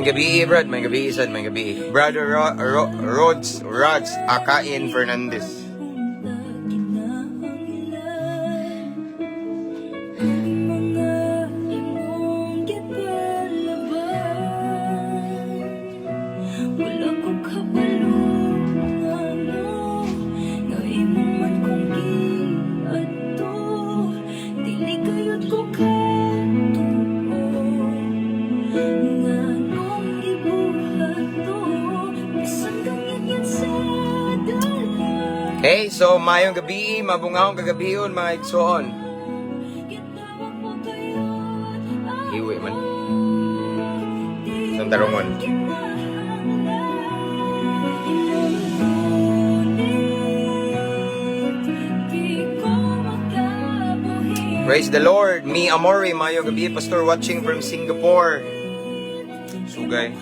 gabi, Brad. May gabi, Sad. May gabi. Brother Rods Akain Fernandez. Okay, so mayong gabi, mabungahong kagabion mga igsoon. Iwi man. Isang tarungon. Praise the Lord. Mi Amore, mayong gabi, pastor watching from Singapore. Sugay.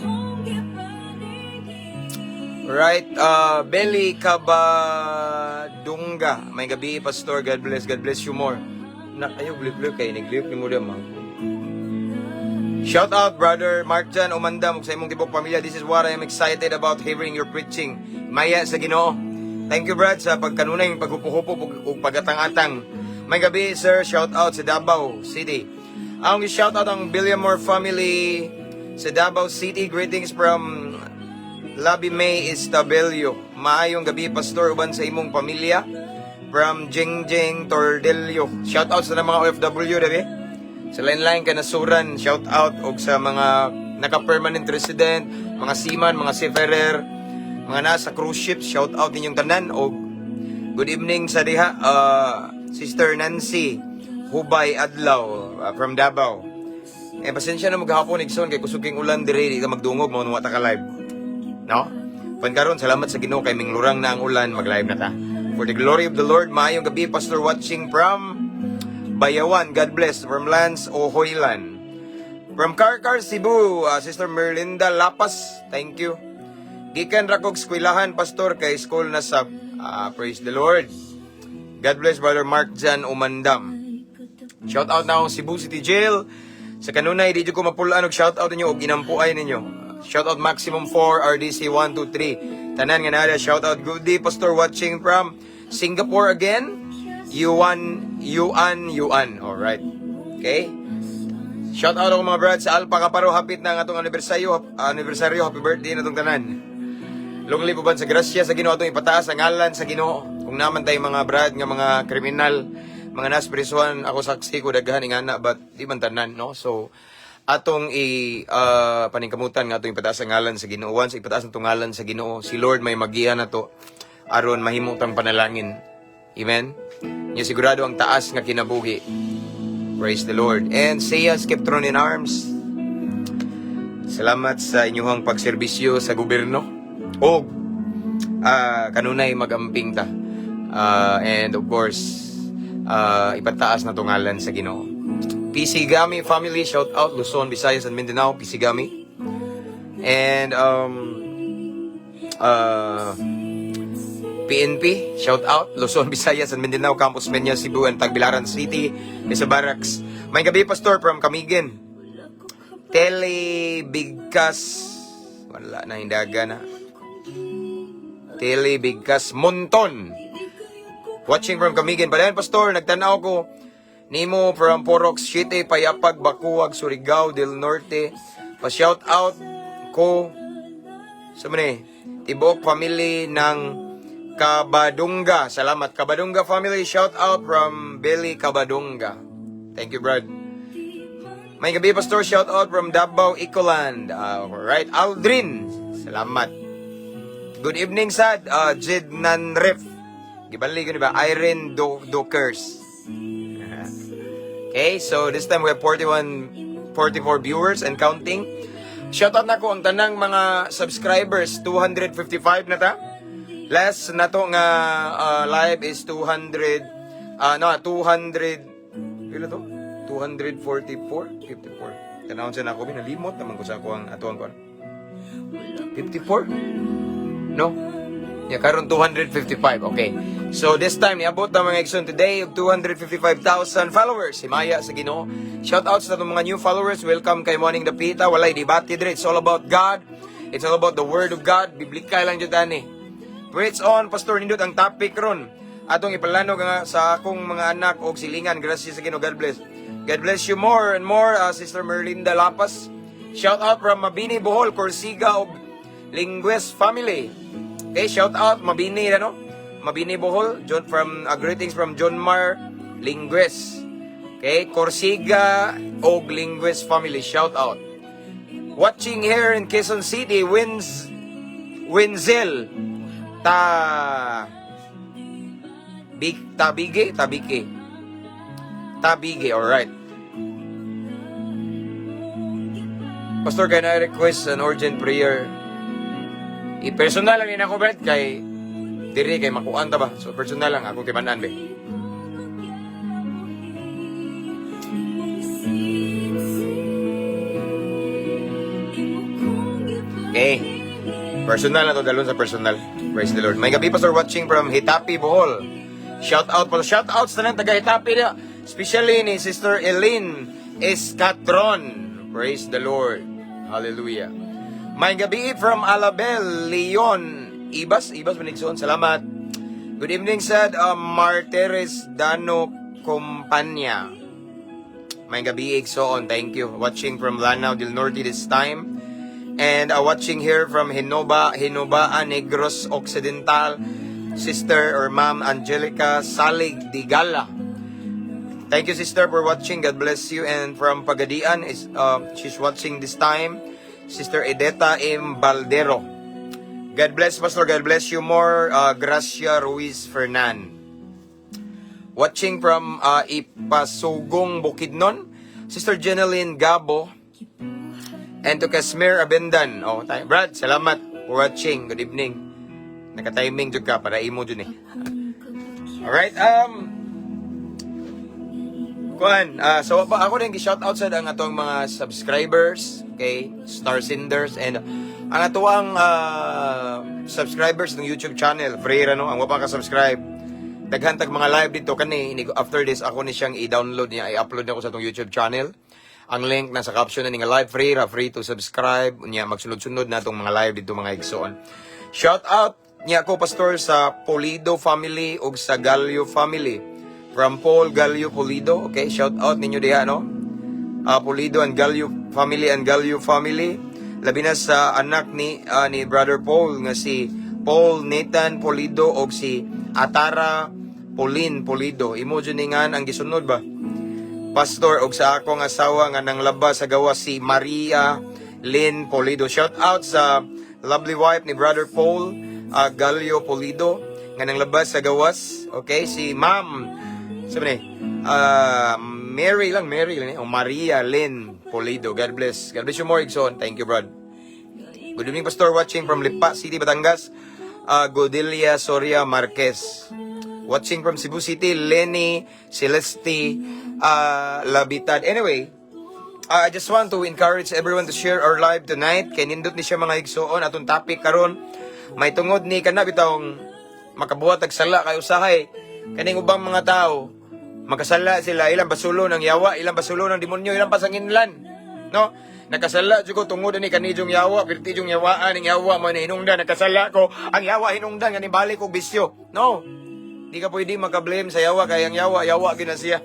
Right, Belly Kabadunga. May gabi, pastor. God bless you more. Ayaw, blip kay naglip ni mo damang. Shout out, brother Mark Jan Umandam sa imong tibok pamilya. This is what I am excited about hearing your preaching. Maya sa Ginoo. Thank you, Brad, sa pagkanunay, paghupo-hupo ug pagatang-atang. May gabi, sir. Shout out sa Davao City. Ang shout out ang Villamor family sa Davao City. Greetings from Labi May Estabelio. Maayong gabi, pastor, uban sa imong pamilya. From Jengjeng Tordelio. Shout out sa mga OFW, dabi. Sa line-line kanasuran, shout out. Og sa mga naka-permanent resident, mga seaman, mga seafarer, mga nasa cruise ship, shout out ninyong tanan. Og good evening sa diha, Sister Nancy Hubay Adlaw from Davao. Pasensya na maghapon, Igsoon, kay kusuging ulan dire, di ka magdungog, mga wata ka live. No? Pankaron, salamat sa Ginoo kay minglurang na ang ulan, mag-live na ta. For the glory of the Lord, maayong gabi, pastor watching from Bayawan. God bless. From Lance Ohoylan. From Karkar, Cebu, Sister Merlinda Lapas. Thank you. Gikan rakog skwilahan, pastor, kay school na sab. Praise the Lord. God bless, brother Mark Jan Umandam. Shout out na akong Cebu City Jail. Sa kanunay, di ko mapulaan og shout out ninyo o ginampuay ninyo. Shout out Maximum 4, RDC 123. Tanan nga nara, shout out good day, pastor watching from Singapore again. Yuan. Alright. Okay. Shout out ako mga brad sa Alpha Kaparo. Hapit na ang atong anibersaryo. Happy birthday na itong tanan. Lugli po ba sa grasya sa Ginoo atong ipataas ang ngalan sa Ginoo. Kung naman tayo mga brad nga mga kriminal, mga nasprisuan, ako saksi ko daghan ingana, but di man tanan, no? So atong paningkamutan nga atong ipataas ang ngalan sa Ginoo. Once ipataas ang ngalan sa Ginoo, si Lord may magiya na to aron mahimong tang panalangin. Amen. Nya sigurado ang taas nga kinabuhi. Praise the Lord. And Sayas kept thrown in arms. Salamat sa inyong pagserbisyo sa gobyerno. O kanunay magamping ta. And of course, ipataas na tong ngalan sa Ginoo. Pisigami family, shout out Luzon, Visayas, and Mindanao, Pisigami. And PNP, shout out Luzon, Visayas, and Mindanao, Campus Menya, Cebu, and Tagbilaran City, Mesa Barracks. May gabi, pastor, from Camiguin. Telebigkas, wala na, hindaga na. Telebigkas Monton. Watching from Camiguin. Padayan, pastor, nagtanaw ko nimo from Porox City, Payapag, Bacuag, Surigao del Norte. Pa-shout out ko sa tibok family ng Kabadunga. Salamat Kabadunga family. Shout out from Belly Kabadunga. Thank you, Brad. May gabi, pastor. Shout out from Davao, Ecoland. Alright, Aldrin. Salamat. Good evening, Sad. Jidnan Ref. Gibali ko ba? Irene Dokers. Okay, so this time we have 44 viewers and counting. Shoutout na ko ang tanang mga subscribers, 255 na ta. Last na to nga live is 200 Pila to? 244? 54. Tanawon siya na ako, binalimot naman ko sa ako ang atuang ko. 54? No? Yeah, karon 255. Okay. So this time, niabot na mga igsoon today, 255,000 followers. Si Maya sa Ginoo. Shoutouts na itong mga new followers. Welcome kay Morning Dapita. Walay debate dire. It's all about God. It's all about the Word of God. Biblikay lang dyan tani. Preach on, Pastor Nindot, ang topic ron. Atong ipalano nga sa akong mga anak o silingan. Gracias sa Ginoo. God bless. God bless you more and more, Sister Merlinda Lapas. Shout out from Mabini, Bohol, Corsiga, o Lingues family. Okay, shout out Mabini, ano? Mabini, Bohol. Greetings from John Mar, Lingues. Okay, Corsiga, o Lingues family. Shout out. Watching here in Quezon City, Winzel, Tabige, alright. Pastor, can I request an urgent prayer? I-personal lang din ako, Brad, kay diri kay makuan ta ba? So, personal lang ako timanan, be. Okay. Personal na to, dalon sa personal. Praise the Lord. May gabi, Pastor, watching from Hitapi, Bohol. Shout out po. Shout outs na lang taga Hitapi na. Especially ni Sister Eileen Escatron. Praise the Lord. Hallelujah. May gabi from Alabel, Leon. Ibas Benigson. Salamat. Good evening, said Martires Dano Companya. May gabi, Igsoon. Thank you. Watching from Lanao del Norte this time. And watching here from Hinoba, Negros Occidental. Sister or Ma'am Angelica Salig Digala. Thank you, sister, for watching. God bless you. And from Pagadian, she's watching this time, Sister Edeta M. Baldero. God bless, Pastor. God bless you more. Gracia Ruiz Fernan. Watching from Ipasugong Bukidnon, Sister Jeneline Gabo. And to Kasmir Abendan. Oh, Brad, salamat for watching. Good evening. Naka-timing jud ka para imo dun eh. Alright, so ako rin gi-shoutout sa ang atong mga subscribers, okay, Star Senders, and ang atuang subscribers ng YouTube channel, Freira, no, ang wapang ka-subscribe, daghantag mga live dito kani, after this ako ni siyang i-download niya, i-upload na ko sa atong YouTube channel. Ang link nasa caption na nga live, Freira, free to subscribe, niya magsunod-sunod na itong mga live dito mga igsoon. Shoutout niya ako, Pastor, sa Polido family o sa Gallo family. From Paul Gallo Polido. Okay, shout out ninyo diha, no? Polido and Gallo family. Labi na sa anak ni Brother Paul nga si Paul Nathan Polido o si Atara Pauline Polido. Imo dyan nga ang gisunod ba? Pastor, og sa akong asawa nga nang laba sa gawa si Maria Lynn Polido. Shout out sa lovely wife ni Brother Paul Gallo Polido nga nang labas sa gawas. Okay, si Ma'am sabi Mary lang o Maria Lynn Polido. God bless you more, Igsoon. Thank you, Brad. Good evening, Pastor, watching from Lipa City, Batangas. Godilia Soria Marquez. Watching from Cebu City, Lenny Celeste Labitad. Anyway, I just want to encourage everyone to share our live tonight. Kay nindot ni siya mga Igsoon. Atong topic karon, may tungod ni kanabitong makabuhat og sala kay usahay kaning ubang mga tao makasala sila, ilang basulo ng yawa, ilang basulo ng demonyo, ilang pasanginlan, no? Nakasala jud ko tungod ni kanijong yawa, birtijong yawaan ning yawa mo ni hinungdan, nakasala ko ang yawa hinungdan nga nibalik og bisyo. No, di ka pwede maka-blame sa yawa kay ang yawa gyud na siya.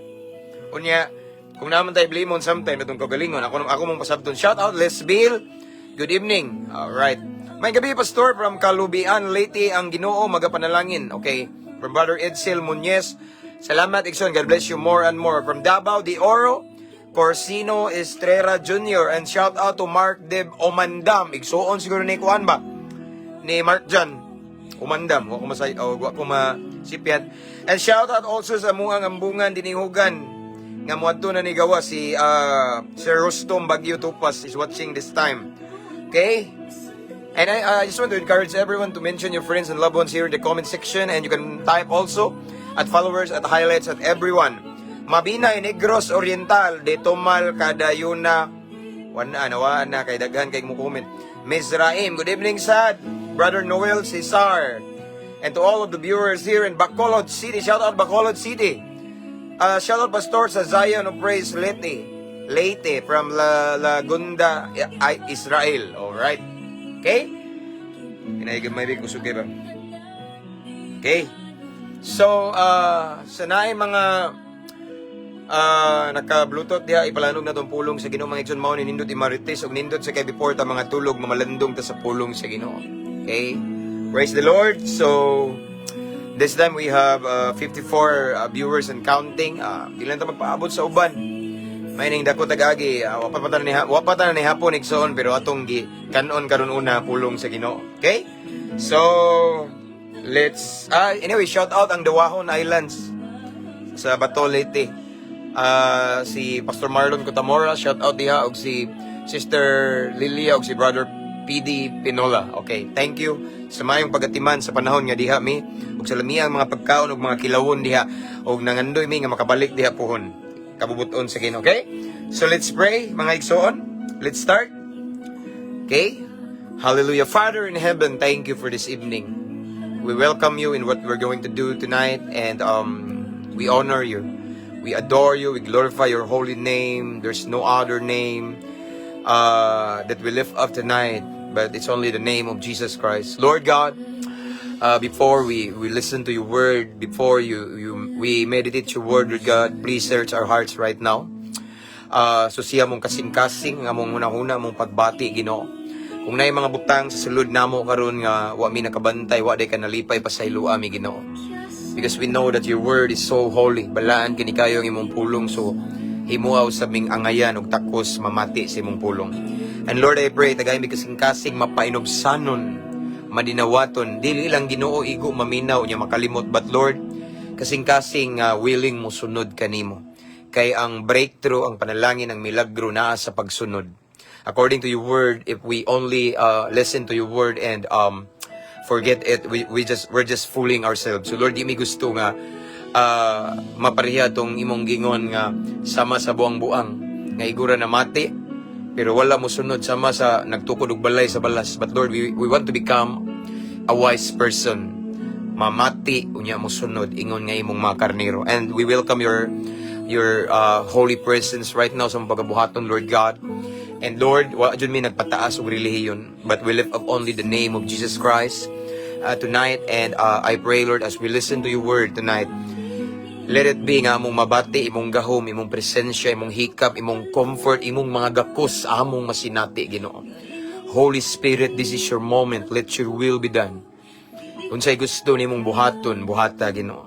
Unya kung naman tayo blame on sometime itong kagalingon, ako mong pasabton. Shout out Lesbill. Good evening. All right. May gabi, Pastor, from Kalubian, Leyte, ang Ginoo magapanalangin. Okay. From Brother Edsel Muñez. Salamat, Ikson. God bless you more and more. From Davao de Oro, Corsino Estrera Jr. And shout out to Mark Deb Omandam. Igsoon siguro ni Kuan ba? Ni Mark Jan Omandam. Wako masipyan. And shout out also sa muang ambungan dinihugan nga muadto na ni gawa si Sir Rustom Bagyo Tupas is watching this time. Okay? And I just want to encourage everyone to mention your friends and loved ones here in the comment section, and you can type also at followers, at highlights, at everyone. Mabinay, Negros Oriental, de Tomal, Kadayuna, nawaan na, kay daghan, kay mo comment. Miss Raim, good evening, sad. Brother Noel Cesar. And to all of the viewers here in Bacolod City, shout out Bacolod City. Shout out Pastor sa Zion of Praise Leyte from Lagunda, Israel. Alright. Okay? May kusog ba? Okay. So, sa naay mga naka-bluetooth diha, ipalanog na tong pulong sa Ginoo mga igsoon mao ni nindot imarites ug nindot sa kay before ta mga tulog mamalandong ta sa pulong sa Ginoo. Okay? Praise the Lord. So, this time we have 54 viewers and counting. Ilan ta magpaabot sa uban? May ning dako tagagi, wa pa ta ni hapon igsoon pero atong gi kanon karon una pulong sa Ginoo. Okay? So, let's anyway, shout out ang Dawahon Islands sa Bato Leyte. Si Pastor Marlon Cotamora, shout out diha, og si Sister Lilia og si Brother PD Pinola. Okay, thank you sa mayong pagatiman sa panahon nga diha mi ug sa lamihang mga pagkaon ug mga kilawon diha og nangandoy mi nga makabalik diha pohon kabubuton sa Ginoo. Okay, so let's pray mga igsoon. Let's start. Okay, hallelujah. Father in heaven, thank you for this evening. We welcome you in what we're going to do tonight, and we honor you. We adore you. We glorify your holy name. There's no other name that we lift up tonight, but it's only the name of Jesus Christ. Lord God, before we listen to your word, before we meditate your word, Lord God, please search our hearts right now. So siya mong kasing-kasing, nga mong hunahuna mong pagbati, Ginoo. Kung naay mga butang sa sulod namo karon nga wa mi nakabantay, wa day ka nalipay pa sa ilua mi, Ginoo. Because we know that your word is so holy. Balaan kini kayo ang imong pulong, so himuaw sa ming angayan ug takos mamati sa imong pulong. And Lord, I pray tagay mi kasing-kasing mapainobsanon, madinawaton, dili lang Ginoo igo maminaw nya makalimot, but Lord, kasing-kasing willing mo sunod kanimo. Kay ang breakthrough, ang panalangin, ang milagro naa sa pagsunod. According to your word, if we only listen to your word and forget it, we're just fooling ourselves. So Lord, di mi gusto nga mapariha tong imong gingon nga sama sa buang-buang nga igura na mati pero wala mo sunod, sama sa nagtukod og balay sa balas. But Lord, we want to become a wise person. Mamati unya mo sunod ingon nga imong mga karnero. And we welcome your holy presence right now sa pagabuhaton, Lord God. And Lord, wa jud mi nagpataas og relihiyon, but we lift up only the name of Jesus Christ tonight. And I pray, Lord, as we listen to your word tonight, let it be nga among mabati, imong gahom, imong presensya, imong hikap, imong comfort, imong mga gakos, among masinati, Ginoo. Holy Spirit, this is your moment. Let your will be done. Unsay gusto nimong buhaton, buhata, Ginoo.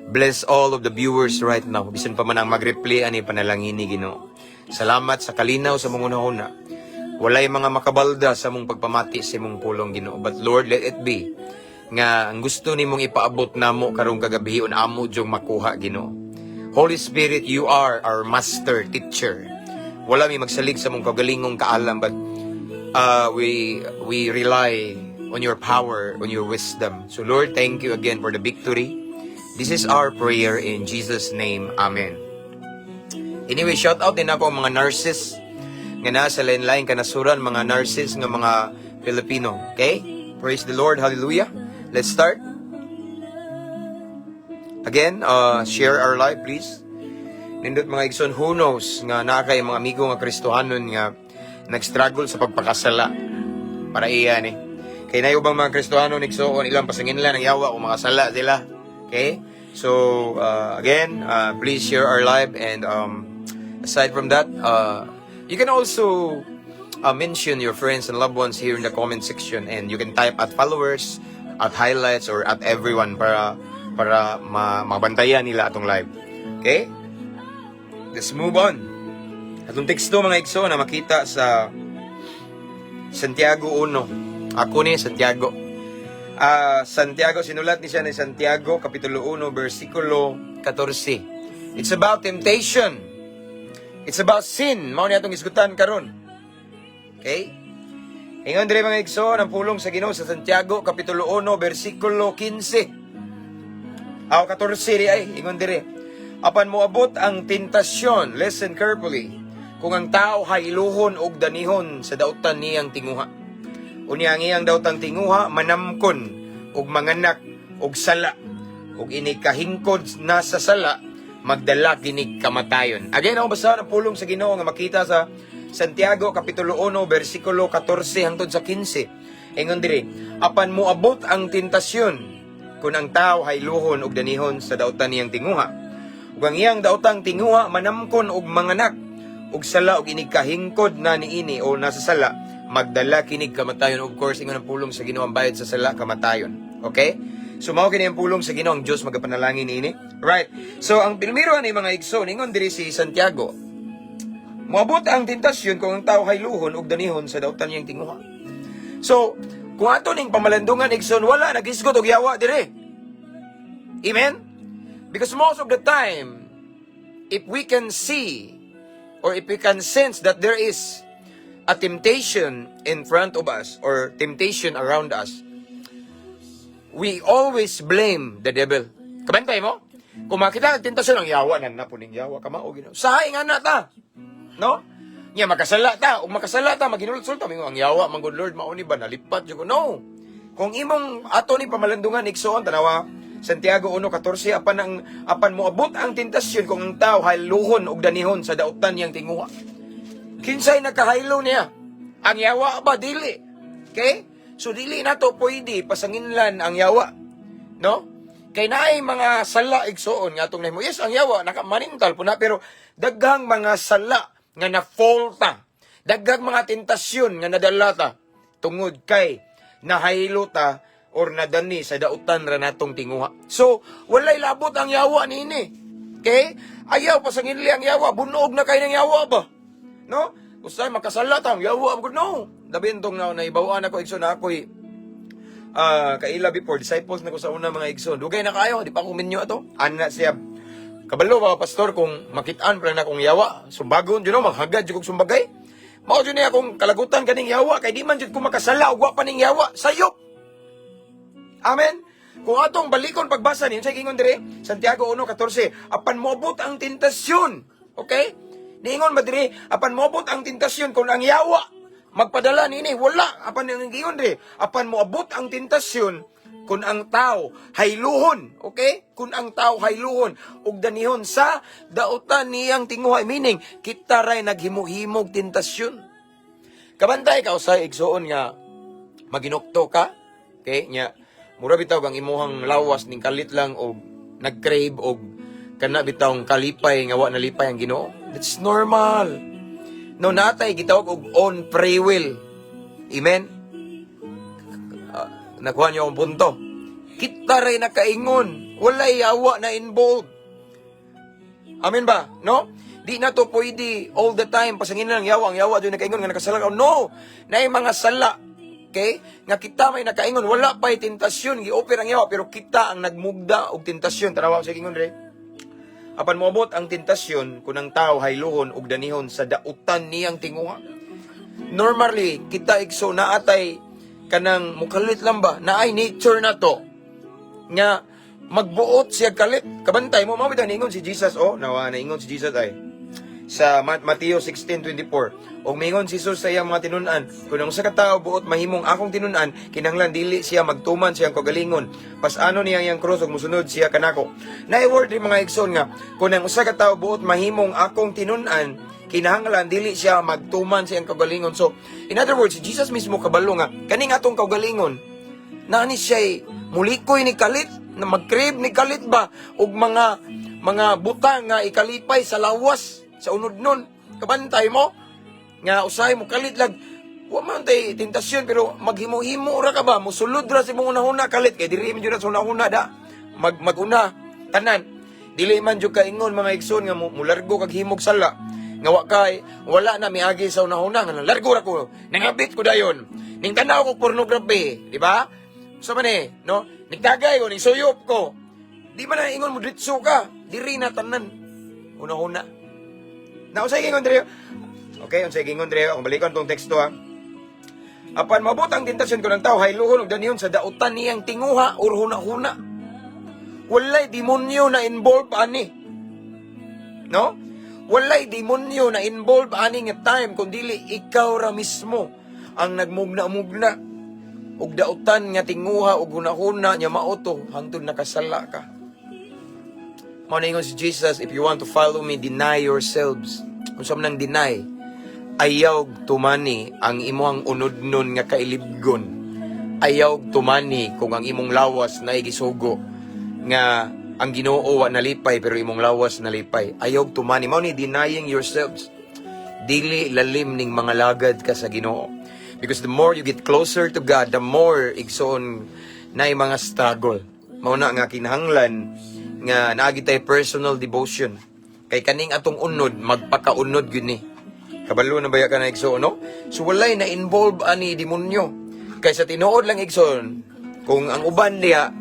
Bless all of the viewers right now. Bisan pa man ang mag-replay ani panalangini, Ginoo. Salamat sa kalinaw sa mong una-una. Walay mga makabalda sa mong pagpamati sa mong pulong, Ginoo. But Lord, let it be nga ang gusto nimong ipaabot namo karong kagabihion amo jung makuha, Ginoo. Holy Spirit, you are our master teacher. Wala mi magsalig sa mong kagalingong kaalam, but we rely on your power, on your wisdom. So Lord, thank you again for the victory. This is our prayer in Jesus' name. Amen. Anyway, shout out din ako ang mga nurses nga nasa lain-lain kanasuran, mga nurses nga mga Filipino. Okay? Praise the Lord. Hallelujah. Let's start. Again, share our live, please. Nindot mga igsoon, who knows nga nakay mga amigo nga Kristohanon nga nag-struggle sa pagpakasala. Para iyan eh. Kaya na ubang mga Kristohanon igsoon, ilang pasangin lang ang yawa kung makasala sila. Okay? So, again, please share our live. And aside from that, you can also mention your friends and loved ones here in the comment section. And you can type at followers, at highlights, or at everyone para mabantayan nila atong live. Okay? Let's move on. Atong teksto mga igso na makita sa Santiago 1. Ako ni Santiago. Santiago, sinulat ni siya ni Santiago, Kapitulo 1, versikulo 14. It's about temptation. It's about sin. Mao ni atong isgutan karon. Okay? Ingon dire mga igsoon ang pulong sa Ginoo sa Santiago Kapitulo 1 bersikulo 15. 14 di ay ingon dire. Apan moabot ang tentasyon, listen carefully, kung ang tao hayluhon og danihon sa dautan niyang tinguha. Unya ang iyang daotang tinguha manamkon og manganak og sala. Ug ini kahingkod na sa sala, magdala kini kamatayon. Again, ako basa ng pulong sa Ginoo nga makita sa Santiago kapitulo 1 bersikulo 14 hangtod sa 15. Ingon diri, apan moabot ang tentasyon kun ang tao hayluhon og danihon sa dautan niyang tinguha. Ug ang iyang daotang tinguha manamkon og manganak ug sala og inig kahingkod na niini o nasa sala, magdala kinig kamatayon. Of course, ingon ang pulong sa Ginoo ang bayad sa sala kamatayon. Okay? So mao kini ang pulong sa Ginoo ang Dios magapanalangin niini. Right. So ang pinumiro ni mga igsoon ingon diri si Santiago, moabot ang tentasyon kung ang tao hayluhon og danihon sa dautan niyang tinguha. So, kung ato ning pamalandungan igsoon, wala nagisgot og yawa dire. Amen? Because most of the time, if we can see or if we can sense that there is a temptation in front of us or temptation around us, we always blame the devil. Kabantay mo? Kung makita ang tentasyon, ang yawa na po ning yawa ka mao gino. Sahay nga na ta. No? Nya makasala ta, o makasala ta maginulot-sulta mingo ang yawa man good Lord mao ni ba nalipat jud ko. No. Kung imong ato ni pamalandungan igsoon tanawa Santiago 1:14 apan moabot ang tentasyon kung ang tao hayluhon og danihon sa dautan niyang tinguha. Kinsay nakahaylo niya? Ang yawa ba dili? Okay? So dili nato pwede pasanginlan ang yawa. No? Kay naay mga sala igsoon nga atong nahimo. Yes, ang yawa nakamanintal po na pero daghang mga sala nga na-faulta. Daghang mga tentasyon nga nadalata tungod kay nahaylo ta or nadani sa dautan ra natong tinguha. So, walay labot ang yawa niini. Okay? Ayaw pasanginli ang yawa, bunog na kay ng yawa ba? No? Usay makasala ta ang yawa ko no. Dabintong na naibawaan ako igsoon ako'y kaila before disciples na ko sa una mga igsoon. Dugay na kayo, di pa ko minyo ato. Ana siya kabalo mga pastor kung makitaan pa na akong yawa. Sumbagon yun maghagad yun kong sumbagay. Mao yun akong kalagutan kaning yawa kay di man yun kung makasala o pa ning yawa. Sayop. Amen. Kung atong balikon pagbasa niyo sa gingon dire Santiago 1:14, apan moabot ang tentasyon. Okay? Niingon ba dire, apan moabot ang tentasyon kung ang yawa magpadala nini wala apan ang gingon dire, apan moabot ang tentasyon kung ang tao hayluhon, okay? Kung ang tao hayluhon ug danihon sa dautan niyang tinguha, meaning kita ray naghimo-himog tentasyon. Kabantay ka usay igsoon nga maginukto ka, okay? Nya mura bitaw ang imuhang lawas ning kalit lang og nag-crave og kana bitawng kalipay nga wa nalipay ang Ginoo. That's normal. No natay gitawag og on free will. Amen. Nakuha niyo ang punto. Kita rin nakaingon. Walay yawa na involved. Amen ba? No? Di na to pwede all the time. Pasangin na lang yawa. Ang yawa doon nakaingon nga nakasala. No! Na yung mga sala. Okay? Nga kita may nakaingon. Wala pa'y tentasyon. Gi-offer ang yawa. Pero kita ang nagmugda og tentasyon. Tanawa sa ingon rin. Apan moabot ang tentasyon kung ang tao hayluhon og danihon sa dautan niyang tinguha. Normally, kita igso na atay kanang mukalit lang ba? Naay nature na to. Nga, magbuot siya kalit. Kabantay mo, mawid ang ingon si Jesus. Oh, nawa na ingon si Jesus ay. Sa Mateo 16:24. O mingon si Jesus sa iyang mga tinunan. Kung ang sa katao buot mahimong akong tinunan, kinahanglan dili siya magtuman siyang kagalingon. Pasano niya iyang krus ug musunod siya kanako. Naay-word rin mga igsoon nga, kung ang usa ka tawo buot mahimong akong tinunan, kinahanglan dili siya magtuman siyang kagalingon. So, in other words, Jesus mismo kabalo nga, kaning atong kagalingon, nani siya mulikoy ni kalit, na mag-crave ni kalit ba, ug mga butang nga ikalipay sa lawas, sa unod nun. Kabantay mo, nga usahay mo kalit lag, wa man tay tentasyon, pero maghimo-himo ra ka ba, musulod ra si mong una-una kalit, kay diri man jud sa una-una da, mag-una, tanan. Dili man jud kaingon mga igsoon nga mulargo kag himog sala. Nga wala na miagi sa una-una nga largo ra ko, nangabit ko dayon. Ning tanaw ko pornography, di ba? So man no? Nigdagay ko, ning suyop ko. Di man na ingon mo ditso ka, diri na tanan. Una-una. Nausay gingon diri. Okay, unsay gingon diri, akong balikan tong teksto ha. Apan mabot ang tentasyon ko ng tao hayluhon og danihon sa dautan niyang tinguha or huna-huna. Walay demonyo na involved ani. No? Walay demonyo na involved ani nga time kung dili ikaw ra mismo ang nagmugna-mugna. ug dautan nga tinguha ug hunahuna nya mauto hangtod nakasala ka. Mao na ingon si Jesus, if you want to follow me, deny yourselves. Unsa man nang deny? Ayaw tumani ang imong unodnon nga kailibgon. Ayaw tumani kung ang imong lawas na igisugo nga ang Ginoo wa nalipay pero imong lawas nalipay. Ayaw tumani. Mao ni denying yourselves. Dili lalim ning mga lagad ka sa Ginoo. Because the more you get closer to God, the more igsoon na mga struggle. Mao na nga kinahanglan nga naagi tay personal devotion. Kay kaning atong unod, magpakaunod gyud ni. Kabalo na baya ka na igsoon, no? So walay na involve ani demonyo. Kay sa tinuod lang igsoon, kung ang uban diha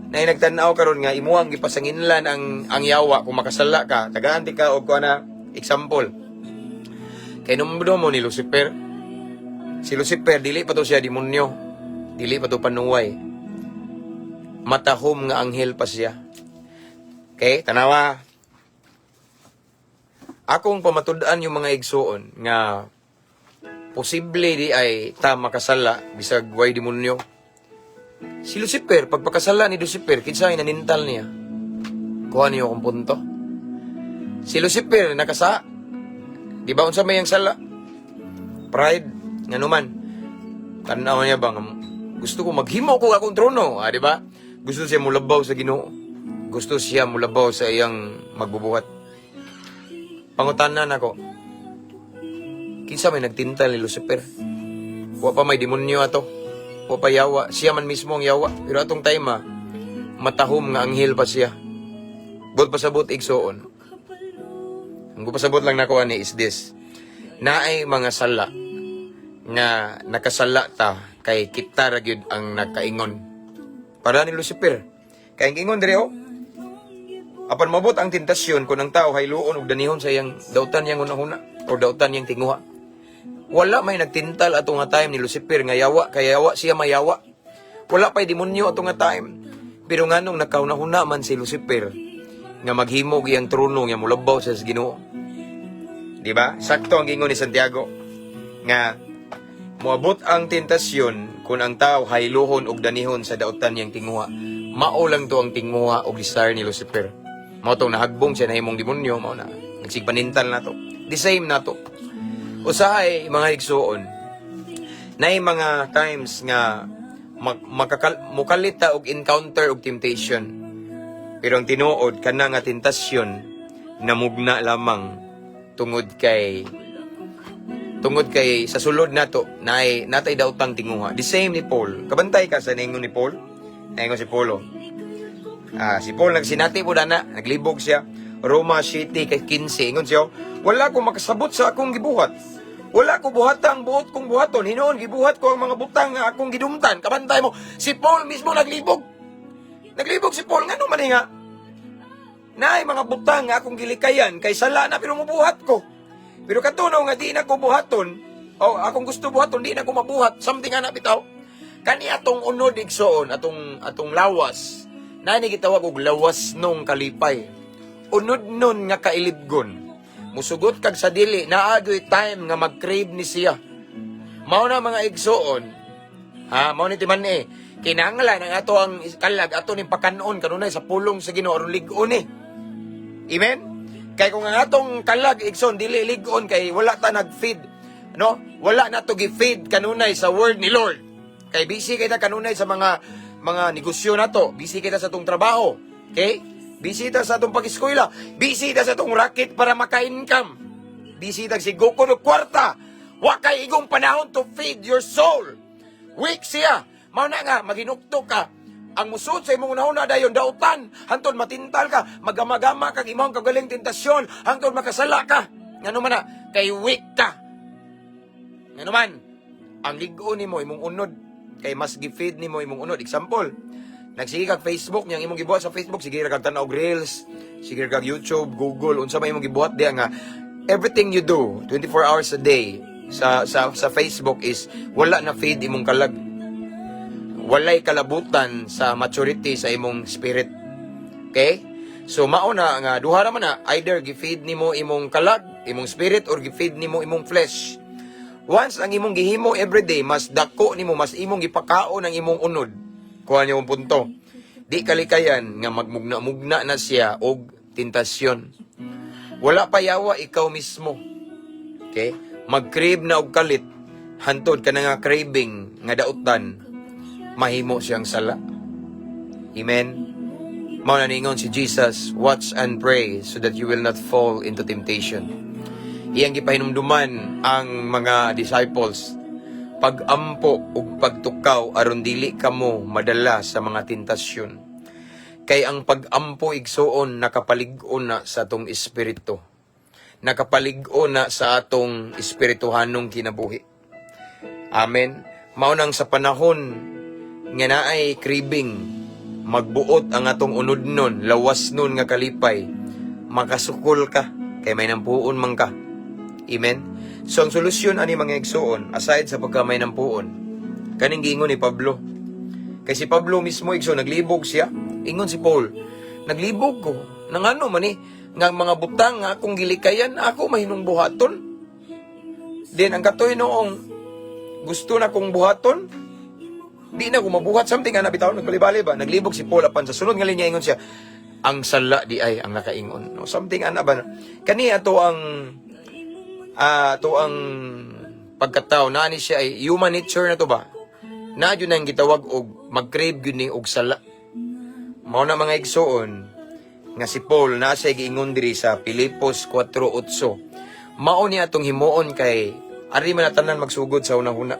na nagtan-aw karon nga imuhang gipasanginlan ang yawa kung makasala ka, tagaan di ka og kuana example. Kay numdo mo ni Lucifer. Si Lucifer dili pa to siya demonyo. Dili pa to panuway. Matahom nga anghel pa siya. Okay, tanawa. Akong pamatud-an yung mga igsoon nga posible di ay ta makasala bisag way demonyo. Si Lucifer, pagpakasala ni Lucifer, kinsay nanintal niya. Kuha niyo akong punto. Si Lucifer nakasa. Di ba unsa may ang sala? Pride, nga naman. Tanaw niya bang gusto ko maghimo ko akong trono, di ba? Gusto siya mulabaw sa Ginoo. Gusto siya mulabaw sa iyang magbubuhat. Pangutanan ako, kinsa may nagtintal ni Lucifer? Wa pa may demonyo ato. Wa pa yawa. Siya man mismo ang yawa. Pero atong time matahom nga anghel pa siya. Bot pasabot igsoon. Ang pasabot lang nako ani is this. Naay mga sala nga nakasala ta kay kita ra gyud ang nakaingon. Para ni Lucifer. Kay ang ingon dire apan mabot ang tentasyon kung ang tao hayluon og danihon sa iyang dautan yang hunahuna o dautan yang tinguha. Wala may nagtintal ato nga time ni Lucifer nga yawa, kaya yawa siya mayawa. Wala pa'y demonyo ato nga time. Pero nganong nakaunahuna man si Lucifer nga maghimog iyang trono nga mulabaw sa Ginoo. Di ba? Sakto ang gingon ni Santiago nga moabot ang tentasyon kung ang tao hayluhon og danihon sa dautan yang tinguha. Mao lang to ang tinguha og desire ni Lucifer. Mao tong nahagbong siya na himong demonyo, mao na nagsigpanintal na to. The same na to. Usahay mga igsoon, nay mga times nga mukalita og encounter og temptation. Pero ang tinuod kana nga tentasyon namugna lamang tungod kay sa sulod nato natay daotang tinguha. The same ni Paul. Kabantay ka sa ningon ni Paul. Ningon si Paulo. Si Paul nagsinati po na, naglibog siya. Roma City kay 15. Ingon siya, wala ko makasabot sa akong gibuhat. Wala ko buhatang buot kong buhaton. Hinoon, gibuhat ko ang mga butang nga akong gidumtan. Kabantay mo, si Paul mismo naglibog. Naglibog si Paul. Nga naman nga, naay mga butang nga akong gilikayan, kay sala na pero mabuhat ko. Pero katunaw nga di na ko buhaton, o akong gusto buhaton, di na ko mabuhat. Something nga na bitaw. Kani atong unod igsoon, atong lawas, na ni gitawag og lawas nung kalipay. Unod nun nga kailibgon. Musugot kag sa dili, naagoy time nga mag-crave ni siya. Mao na mga igsoon, mao ni timan kinahanglan ang ato ang kalag, ato ning pakanon kanunay sa pulong sa Ginoo aron lig-on Amen? Kay kung ang atong kalag igsoon dili lig-on kay wala ta nag-feed, no? Wala na to gi-feed kanunay sa word ni Lord. Kay busy kita kanunay sa mga negosyo nato, busy kita sa atong trabaho. Okay? Busy ta sa atong pag-eskwela, busy ta sa atong racket para maka-income. Busy ta sigukon og kwarta. Wa kay igong panahon to feed your soul. Weak siya. Mao na nga maginuktok ka. Ang musud sa imong unahuna dayon dautan, hantod matintal ka, magamagama kag imong kagaling tentasyon, hantod makasala ka. Ngano man na kay weak ka. Ngano man ang lig-on nimo imong unod kay mas gi-feed nimo imong unod. Example, nagsige kag Facebook, yang imong gibuhat sa Facebook, sige ra kag tan-og reels, sige kag YouTube, Google, unsa may imong gibuhat diha nga everything you do 24 hours a day sa Facebook is wala na feed imong kalag. Walay kalabutan sa maturity sa imong spirit. Okay? So mao na nga duha ra man na, either gi-feed nimo imong kalag, imong spirit, or gi-feed nimo imong flesh. Once ang imong gihimo everyday, mas dako nimo, mas imong gipakaon ang imong unod. Kuha niyo ang punto. Di kalikayan nga magmugna-mugna na siya og tentasyon. Wala pa yawa ikaw mismo. Okay? Mag-crave na og kalit, hantod ka na nga craving nga dautan, mahimo siyang sala. Amen? Mao na ningon si Jesus, watch and pray so that you will not fall into temptation. Iyang gipahinumduman ang mga disciples, pag-ampo ug pagtukaw aron dili kamo madala sa mga tentasyon. Kay ang pag-ampo igsuon nakapalig-on na sa atong espiritu. Nakapalig-on na sa atong espirituhanong kinabuhi. Amen. Mao nang sa panahon nga naay craving, magbuot ang atong unod nun, lawas nun nga kalipay, makasukol ka kay may nampuon man ka. Amen? So, ang solusyon ani mga igsoon, aside sa pagkamay ng puon, kaning giingon ni Pablo. Kay si Pablo mismo igsoon, naglibog siya. Ingon si Paul, naglibog ko. Nang ano man nga mga butang nga akong gilikayan, ako mahinong buhaton. Then, ang katoy noong gusto na kong buhaton, di na ko mabuhat. Something nga nabitaw, nagbali-bali ba? Naglibog si Paul apan sa sunod nga linya, ingon siya, ang sala di ay ang nakaingon. No? Something ana ba? Kani ato ang pagkatao na ni siya ay human nature na to ba? Na yun ang gitawag og mag-crave yun ni og sala. Mao na mga igsoon nga si Paul na siya giingon diri sa Pilipos 4:8. Mao ni atong himuon kay ari man tanan magsugod sa unahuna.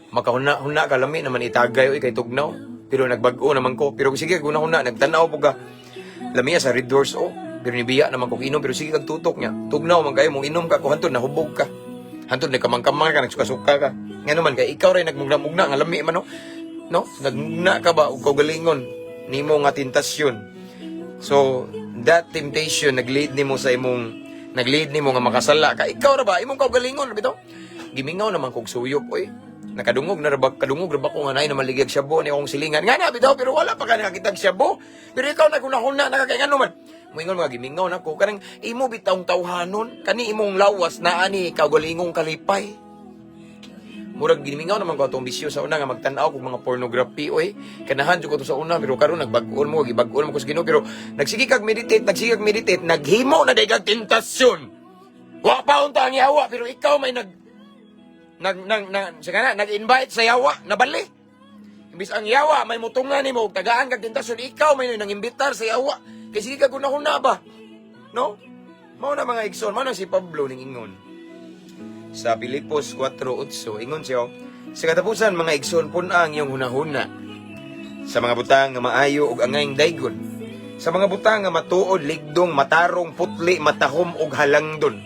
Makahuna-huna ka lami naman itagay oy kay tugnaw. Pero nagbag-o naman ko. Pero sige una-huna nagtanaw po ka. Lamiya sa Red Doors pero nibiya naman ko inom, pero sige kag tutok niya. Tugnaw man kayo, mong inom ka, kung hantod nahubog ka. Hantod nagkamang-kamang ka, nagsuka-suka ka. Nga naman, kay ikaw rin nagmugna-mugna, nga lami man, no? Nagmugna ka ba, o kaugalingon, nimo nga tentasyon. So, that temptation, nag-lead nimo nga makasala ka. Ikaw ra ba, imong kaugalingon, bitaw? Gimingaw naman kong suyop, oy. Nakadungog na rabak, kadungog rabak ko nga naay na maligag syabo ni akong silingan. Nga na, bitaw, pero wala pa ka nakakitag syabo. Pero ikaw nagunahuna, nakakaingan naman. Moingon mga gimingaw na ko, kanang imo bitawng tawhanon, kani imong lawas na ani kaugalingong kalipay. Murag gimingaw naman ko atong bisyo sa una nga magtanaw kog mga pornography, oy. Kanahan jud ko to sa una, pero karon nagbag-on mo, gibag-on mo ko sa Ginoo, pero nagsige kag meditate, naghimo na daygag tentasyon. Wa pa unta ang yawa, pero ikaw may nag-invite sa yawa, nabali. Imbis ang yawa may mutungan nimo, tagaan kag tentasyon, ikaw may nang-imbitar sa yawa. Kasi ka guna-huna ba? No? Mao na mga igsoon, mao na si Pablo ning ingon. Sa Pilipos 4:8, ingon siya, sa katapusan mga igsoon pun-a ang iyong hunahuna. Sa mga butang nga maayo ug angayng daygon. Sa mga butang nga matuod, ligdong, matarong, putli, matahom ug halangdon.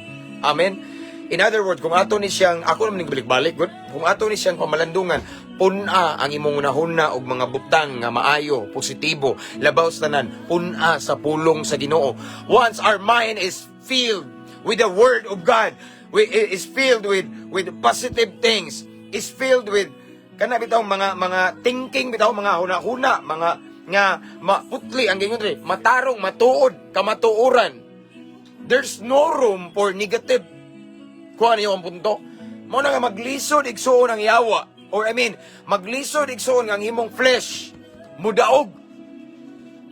Amen. In other words, kung ato ni siyang, ako naman balik-balik, kung ato ni siyang pamalandungan, puna ang imong unahuna og mga butang nga maayo, positibo, labaw sa tanan, puna sa pulong sa Ginoo. Once our mind is filled with the Word of God, is filled with positive things, is filled with kana bitaw mga thinking bitaw, mga huna-huna, mga nga maputli ang gingon ri, matarong, matuod, kamatuoran. There's no room for negative. Kuha niyo ang punto. Mao na nga maglisod igsuon ang yawa. Or maglisod igsuon ang himong flesh. Mudaog.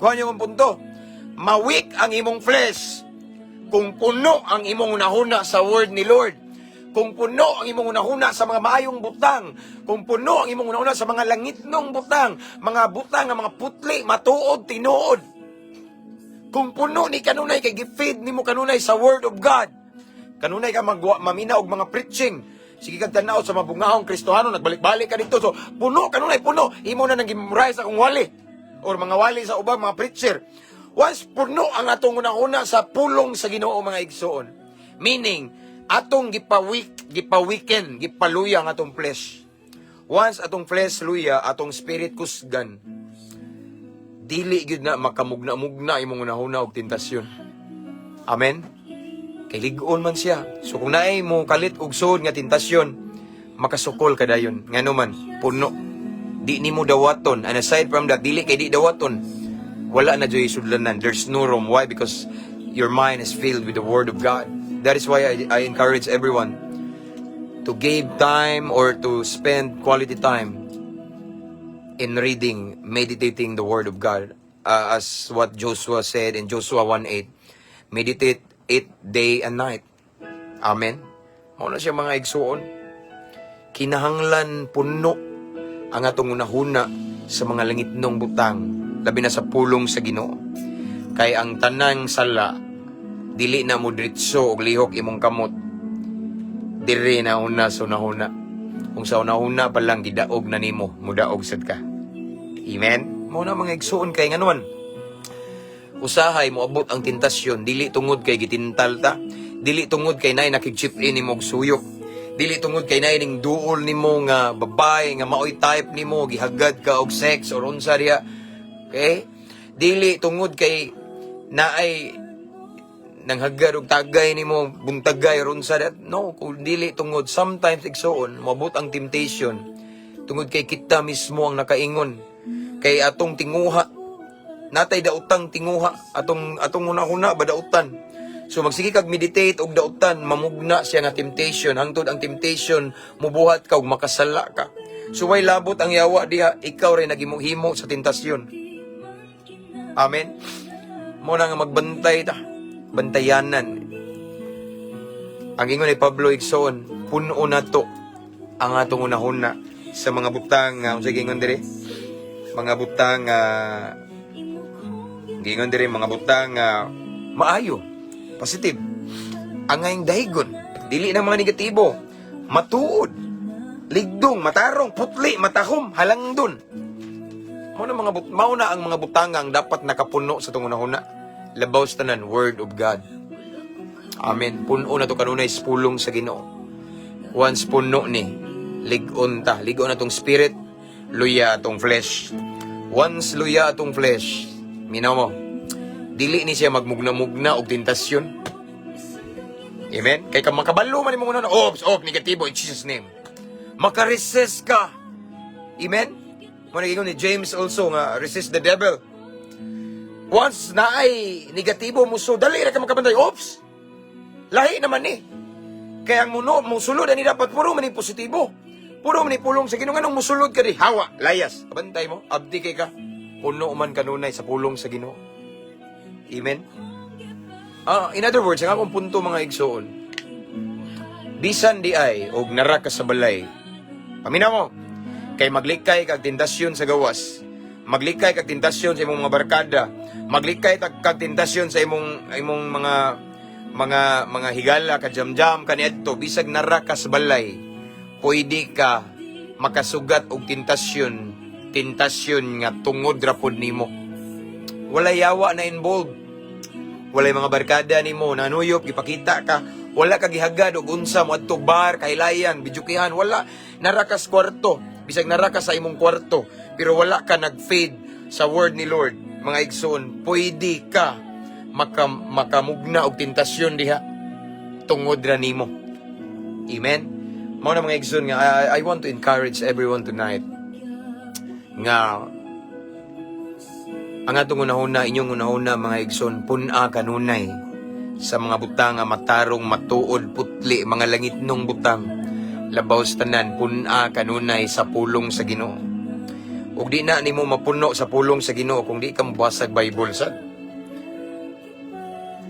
Kuha niyo ang punto. Mawik ang imong flesh. Kung puno ang imong unahuna sa word ni Lord. Kung puno ang imong unahuna sa mga maayong butang. Kung puno ang imong unahuna sa mga langitnong butang. Mga butang, mga putli, matuod, tinuod. Kung puno ni kanunay kay gifeed nimo kanunay sa word of God. Kanunay ka mamina og mga preaching. Sige kag tanaw sa mabungahong Kristohano, nagbalik-balik ka dito. So, puno, kanunay puno. Imo na nang gimemorize akong wali. Or mga wali sa ubang mga preacher. Once puno ang atong una-una sa pulong sa Ginoo mga igsoon. Meaning, atong gipawiken, gipaluya ang atong flesh. Once atong flesh luya, atong spirit kusgan. Dili gyud na makamugna-mugna imong una-una og tentasyon. Amen. Kay ligon man siya. So kung naay mo kalit og sud nga tentasyon, makasukol ka dayon. Ngano man, puno. Di nimo dawaton. And aside from that, dili kay di dawaton. Wala na joy sudlanan. There's no room. Why? Because your mind is filled with the Word of God. That is why I encourage everyone. to give time or to spend quality time in reading, meditating the Word of God. As what Joshua said in Joshua 1:8, meditate it day and night. Amen. Mauna siya mga igsuon. Kinahanglan puno ang atong unahuna sa mga langitnong butang, labi na sa pulong sa Ginoo. Kay ang tanang sala, dili na mo diretso og lihok imong kamot. Diri na una sa unahuna. Kung sa unahuna pa lang gidaog na nimo, mudaog sad ka. Amen? Mauna mga igsuon kay nganuan. Usahay mo abot ang tentasyon, dili tungod kay gitintal ta, dili tungod kay nay nakig-chip in nimo og suyok, dili tungod kay nay ning duol nimo nga babae nga maoy type nimo gihagad ka og sex or unsa diha. Okay? Dili tungod kay naay nanghagad og tagay nimo buntagay or unsa diha. No, kung dili tungod sometimes igsuon moabot ang temptation tungod kay kita mismo ang nakaingon kay atong tinguha natay daotang tinguha atong una-una ba dautan. So magsige kag meditate og dautan, mamugna siya nga temptation, hangtod ang temptation mubuhat ka og makasala ka. So way labot ang yawa diha, ikaw ray nagihimo sa tentasyon. Amen. Mo na nga magbantay ta, bantayanan. Ang ingon ni Pablo igsoon, puno na to ang atong unahuna sa mga butang unsa gingon diri? Mga butang gingon diri mga butang maayo, positive. Ang ngayong dahigon, dili na mga negatibo, matuod, ligdong, matarong, putli, matahom, halangdon. Mauna ang mga butangang dapat nakapuno sa itong unahuna. Labaw sa tanan, Word of God. Amen. Puno na ito kanunay pulong sa Ginoo. Once puno ni, ligon ta. Ligon na itong spirit, luya itong flesh. Once luya itong flesh, minaw mo, dili ni siya magmugna-mugna og tentasyon. Amen? Kay ka makabalo man mo na, negatibo in Jesus name. Makaresist ka. Amen? Muna ingon ni James also nga, resist the devil. Once na ay negatibo mo, so dali na ka makabantay. Lahi naman ni. Kaya ang musulod, ani dapat puro man ni positibo. Puro man ni pulong sa Ginoo. Anong musulod ka di? Hawa, layas. Kabantay mo, abdi kay ka. Puno man kanunay sa pulong sa Ginoo. Amen? In other words, ang akong punto mga igsoon, bisan di ay, og nara ka sa balay, paminaw mo, kay maglikay kag tentasyon sa gawas, maglikay kag tentasyon sa imong mga barkada, maglikay kag tentasyon sa imong mga higala ka jam-jam kaniadto, bisag nara ka sa balay, pwede ka makasugat og tentasyon nga tungod ra pod nimo. Walay yawa na involved. Walay mga barkada nimo nanuyop gipakita ka, wala ka gihagad og unsa mo adto bar, kailayan, bidyukihan, wala narakas kwarto. Bisag naraka sa imong kwarto, pero wala ka nag-fade sa word ni Lord. Mga igsoon, pwede ka makamugna og tentasyon diha tungod ra nimo. Amen. Mao na mga igsoon nga I want to encourage everyone tonight nga ang atong unahuna, inyong unahuna mga igsoon, puna kanunay sa mga butang nga matarong, matuod, putli, mga langitnong butang. Labaw sa tanan, puna kanunay sa pulong sa Ginoo. Ug di na nimo mapuno sa pulong sa Ginoo kung di ka mabasag Bible sad.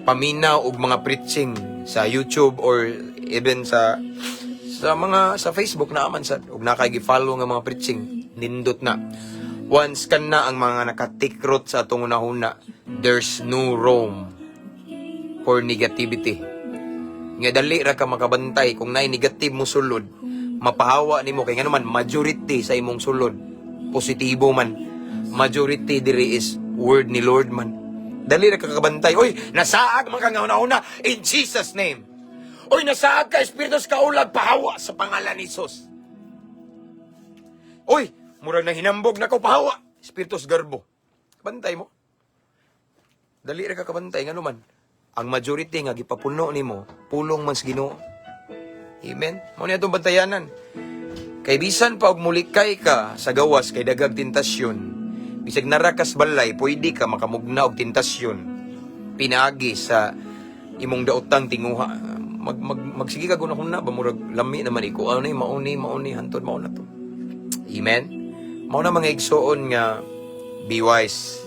Paminaw og mga preaching sa YouTube or even sa Facebook na man sad, ug nakagi-follow nga mga preaching, nindot na. Once ka na ang mga nakatikrot sa atong unahuna, there's no room for negativity. Nga dali ra ka makabantay kung naay negative mo sulod, mapahawa nimo kay ngano man majority sa imong sulod positibo man. Majority diri is word ni Lord man. Dali ra ka kabantay. Oy, nasaag man ka nga una in Jesus name. Oy, nasaag ka espiritu sa kaulag, pahawa sa pangalan ni Jesus. Oy, murag na hinambog na ko, pahawa espiritu sa garbo. Bantay mo. Dali ra ka kabantay ngano man. Ang majority nga gipapuno nimo, pulong man sa Ginoo. Amen. Mao ni atong bantayanan. Kay bisan pa og mulikay ka sa gawas kay dagag tentasyon, bisag narakas balay, pwede ka makamugna og tentasyon. Pinaagi sa imong daotang tinguha. magsige ka gunahuna ba murag lami naman iko ano mauni hantod mao na to. Amen. Mao na mga igsoon nga be wise.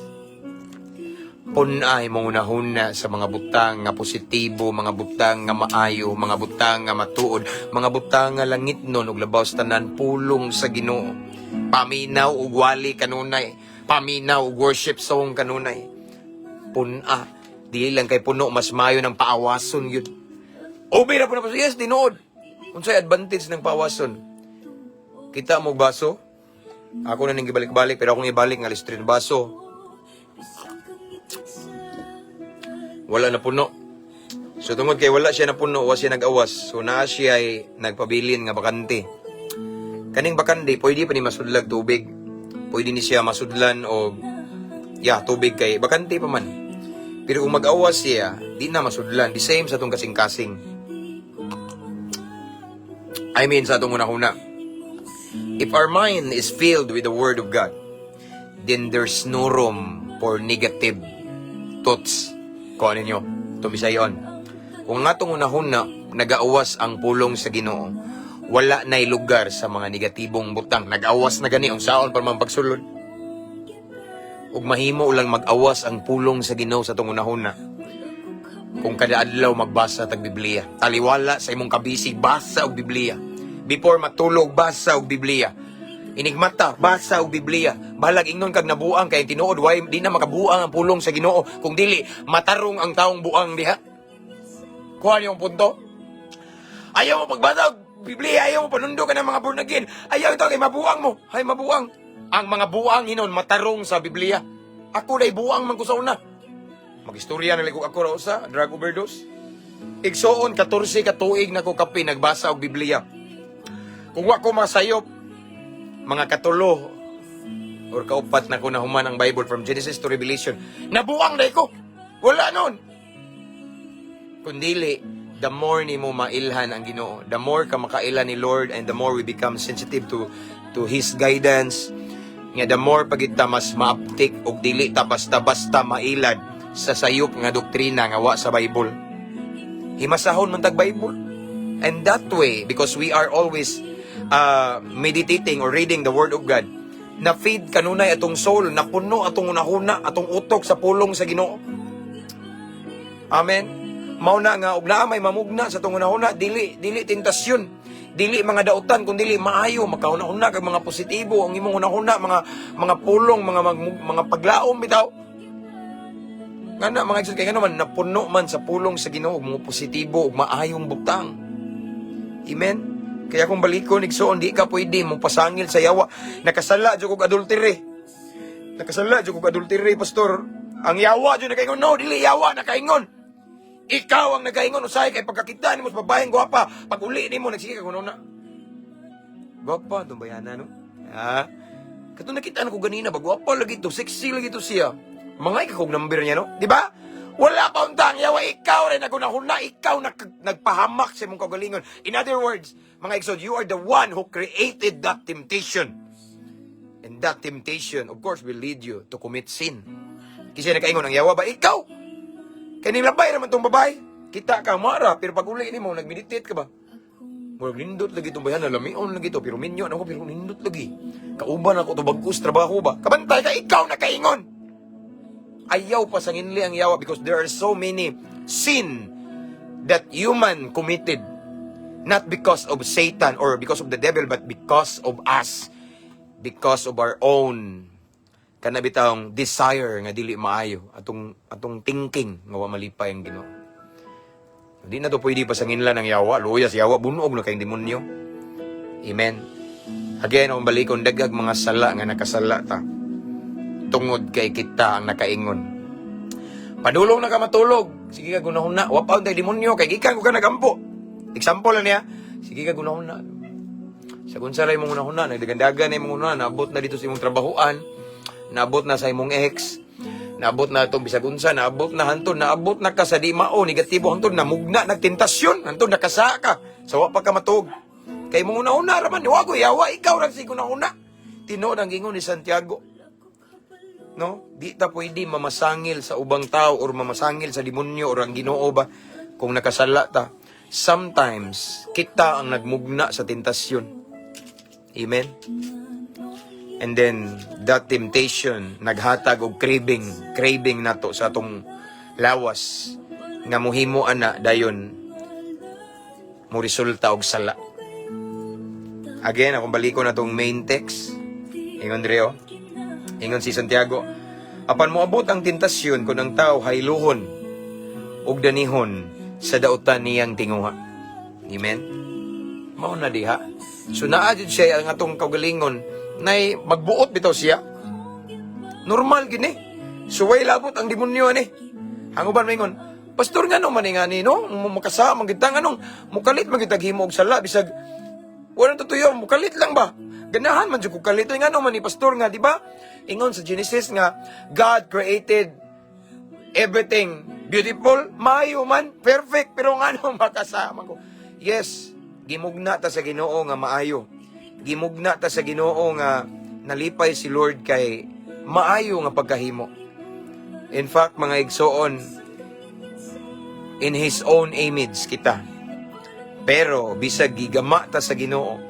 Punay mo unahuna sa mga butang nga positibo, mga butang nga maayo, mga butang nga matuod, mga butang nga langit nun ug labaw sa tanan pulong sa Ginoo. Paminaw ug wali kanunay, paminaw ug worship song kanunay. Puna, dili lang kay puno mas mayo ng paawason yun. Obi na po na po. Yes, dinood. Unsay advantage ng paawason? Kita mo baso? Ako na ning gibalik-balik pero akong ibalik nga listrin baso. Wala na puno. So tungod kay wala siya na puno, wa siya nag-awas. So naa siya ay nagpabilin nga bakante. Kaning bakante, pwede pa ni masudlag tubig. Pwede ni siya masudlan o tubig kay bakante pa man. Pero kung mag-awas siya, di na masudlan. The same sa itong kasing-kasing. I mean, sa itong una-una. If our mind is filled with the Word of God, then there's no room for negative thoughts. Kung ano nyo, tumisayon. Kung nga itong una-una, nag-awas ang pulong sa Ginoo, wala na'y lugar sa mga negatibong butang. Nag-awas na gani, ang saon para mga pagsulod. Ug mahimo lang mag-awas ang pulong sa Ginoo sa itong una-una. Kung kada adlaw magbasa tag Biblia. Taliwala sa imong kabisig, basa og Biblia. Before matulog, basa og Biblia. Inigmata, basa og Biblia. Balag ingnon kag nabuang kay tinuod way di na makabuang ang pulong sa Ginoo kung dili matarong ang taong buang diha. Kuha niyo ang punto. Ayaw mo pagbasa og Biblia, ayaw mo panundo ka ng mga born again. Ayaw ito kay mabuang mo. Hay mabuang. Ang mga buang hinon matarong sa Biblia. Ako dai buang man ko sa una. Magistorya na liko ako ra usa, drug overdose. Igsoon 14 ka tuig na ko kape nagbasa og Biblia. Kung wa ko masayop mga katulo or kaupat na ko na human ang Bible from Genesis to Revelation. Nabuang na ko. Wala nun. Kundili, the more ni mo mailhan ang Ginoo, the more ka makailan ni Lord and the more we become sensitive to His guidance. Nga the more pagita mas maaptik og dili ta basta-basta mailad sa sayop nga doktrina nga wa sa Bible. Himasahon man tag Bible. And that way, because we are always meditating or reading the Word of God, na feed kanunay atong soul, na puno atong unahuna, atong utok sa pulong sa Ginoo. Amen. Mao na nga ug naa may mamugna sa atong unahuna, dili tentasyon, dili mga dautan, kundi maayo makauna-una kag mga positibo ang imong unahuna, mga pulong, mga paglaom bitaw. Ngana mga igsoon kay naman napuno man sa pulong sa Ginoo mga positibo ug maayong butang. Amen. Kaya kung balikon, igsoon, di ka pwede mong pasangil sa yawa. Nakasala, dyan kong adultery. Nakasala, dyan kong adultery, pastor. Ang yawa, dyan nakaingon. No, dili yawa, nakaingon. Ikaw ang nakaingon, usay, kay pagkakita ni mo sa babaeng gwapa, pag uli ni mo, nagsige ka kuno na. Gwapa, itong bayana, no? Ha? Kato nakita na ko ganina, ba, gwapa lagi to, sexy lagi to siya. Mga ikakong number niya, no? Di ba? Wala pa untang yawa, ikaw rin nagunahuna, ikaw nagpahamak sa mong kagalingon. In other words, mga eksod, you are the one who created that temptation. And that temptation, of course, will lead you to commit sin. Kasi nakaingon ang yawa ba? Ikaw! Kaning labay naman tong babae. Kita ka, mara, pero pag uli ni mo, nag-meditate ka ba? Murag nindot lagi itong bayan, nalamion lagi ito, pero minyo na ako, pero nindot lagi. Kauban ako ito, bagus, trabaho ba? Kabantay ka, ikaw nakaingon! Ayaw pa sa nginli ang yawa because there are so many sin that human committed. Not because of Satan or because of the devil, but because of us. Because of our own kanabitang desire nga dili maayo. Atong thinking nga wa malipay ang Ginoo. Hindi na to pwede pa sa nginla ng yawa. Luyas yawa, bunog na kayong demonyo. Amen. Again, ang balikon dagag mga sala nga nakasala ta. Tungod kay kita ang nakaingon. Padulong na ka matulog. Sige ka gunahon na. Wapaw tayo demonyo. Kay gikan ko ka nagampo. Example lang niya. Sige ka gunahon na. Sa kunsalay mong gunahon na. Nagdagandagan na mong gunahon na. Naabot na dito sa imong trabahoan. Naabot na sa imong ex. Naabot na itong bisagunsa. Naabot na hantod. Naabot na ka sa di mao. Negatibo hantod. Namugna. Nagtentasyon. Hantod nakasa ka. Sawa pa ka matug. Kay mong gunahon na raman. Wago yawa. Ikaw lang si gunahon na. Tinood ang gingon ni Santiago. No? Di ta pwede mamasangil sa ubang tao or mamasangil sa demonyo or ang Ginoo ba kung nakasala ta. sometimes kita ang nagmugna sa tentasyon. Amen? And then, that temptation, naghatag og craving nato sa atong lawas, nga muhimo ana dayon, mo resulta og sala. Again, akong baliko na tong main text. Ingon Dreo, ingon si Santiago, apan moabot ang tentasyon kung ang tao hayluhon og danihon sa dautan niyang tinguha. Amen? Mao na diha. So naa jud siya ang atong kaugalingon nay magbuot bitaw siya. Normal gini. So way labot ang demonyo ani. Ang uban maingon, pastor nga no maningani no, makasama gitang anong mukalit magitag himo og sala bisag wala tutuyo, mukalit lang ba? Ganahan man jud ko kalit nga no man ni pastor nga, di ba? Ingon sa Genesis nga God created everything beautiful, maayo man, perfect, pero nga no makasama ko. Yes, gimugna ta sa Ginoo nga maayo. Gimugna ta sa Ginoo nga nalipay si Lord kay maayo nga pagkahimo. In fact, mga igsoon, in His own image kita. Pero bisag gigama ta sa Ginoo,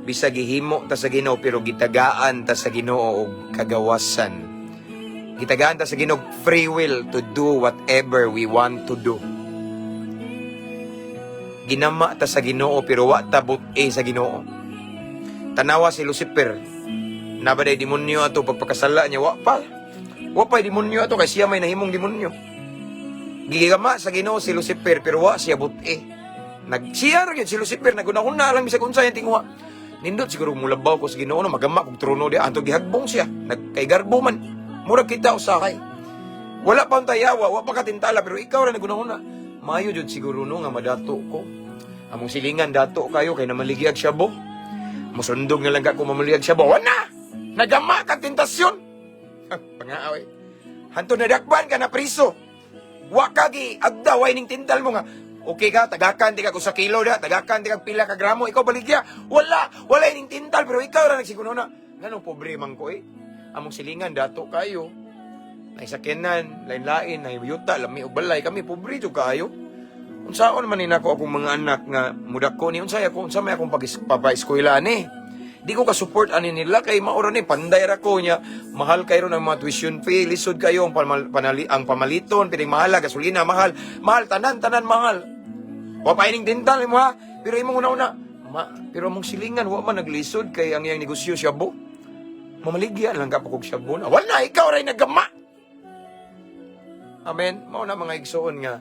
bisag gihimo ta sa Ginoo, pero gitagaan ta sa Ginoo og kagawasan. Gitagaan ta sa Ginoo free will to do whatever we want to do. Ginama ta sa Ginoo pero wa ta but-e sa Ginoo. Tanawa si Lucifer, nabaday demonyo ato pagpakasala niya, wa pa demonyo ato kay siya may nahimong demonyo. Gigama sa Ginoo si Lucifer pero wa siya but-e. Nag-share yun si Lucifer, nagunahuna lang bisag unsa yung tinguha. Nindot siguro mulabaw ko sa Ginoo na magama kog trono di anto gihagbong siya. Nagkay garbo man. Murag kita usahay. Wala pa ang tayawa, wa pa katintala pero ikaw ra nagunahuna. Mayo jud siguro no nga madato ko. Among silingan dato kayo kay namaligyag siya bo. Musundog na lang ka kung mamaligyag siya bo. Wana! Nagama ka tentasyon. Pangaaway. Hanto nadakban ka na priso. Wa kagi agdaway ning tintal mo nga. Okay ka, tagakan di ka kung sa kilo da, tagakan di ka pila ka gramo, ikaw baligya. Wala ining tintal, pero ikaw ra nagsiguno na. Ganong pobre man ko Among silingan, dato kayo. Naisakyanan, lain-lain, nayuta, lami o balay, kami pobre jo kayo. Unsaon man nako akong mga anak nga mudak ko ni, unsay may akong papa-eskwela ni. Di ko ka-support ani nila, kay maura ni, panday ra ko niya, mahal kayo ng mga tuition fee, lisod kayo, ang pamaliton, piling mahal, gasolina, mahal, tanan mahal. Wapaining dental mo ha. Pero imong una-una, pero mong silingan, wa man naglisod kay ang iyang negosyo syabo. Mamaligyan lang ka pagkog syabo na. Wala, ikaw rin nagama. Amen. Mao na mga igsoon nga.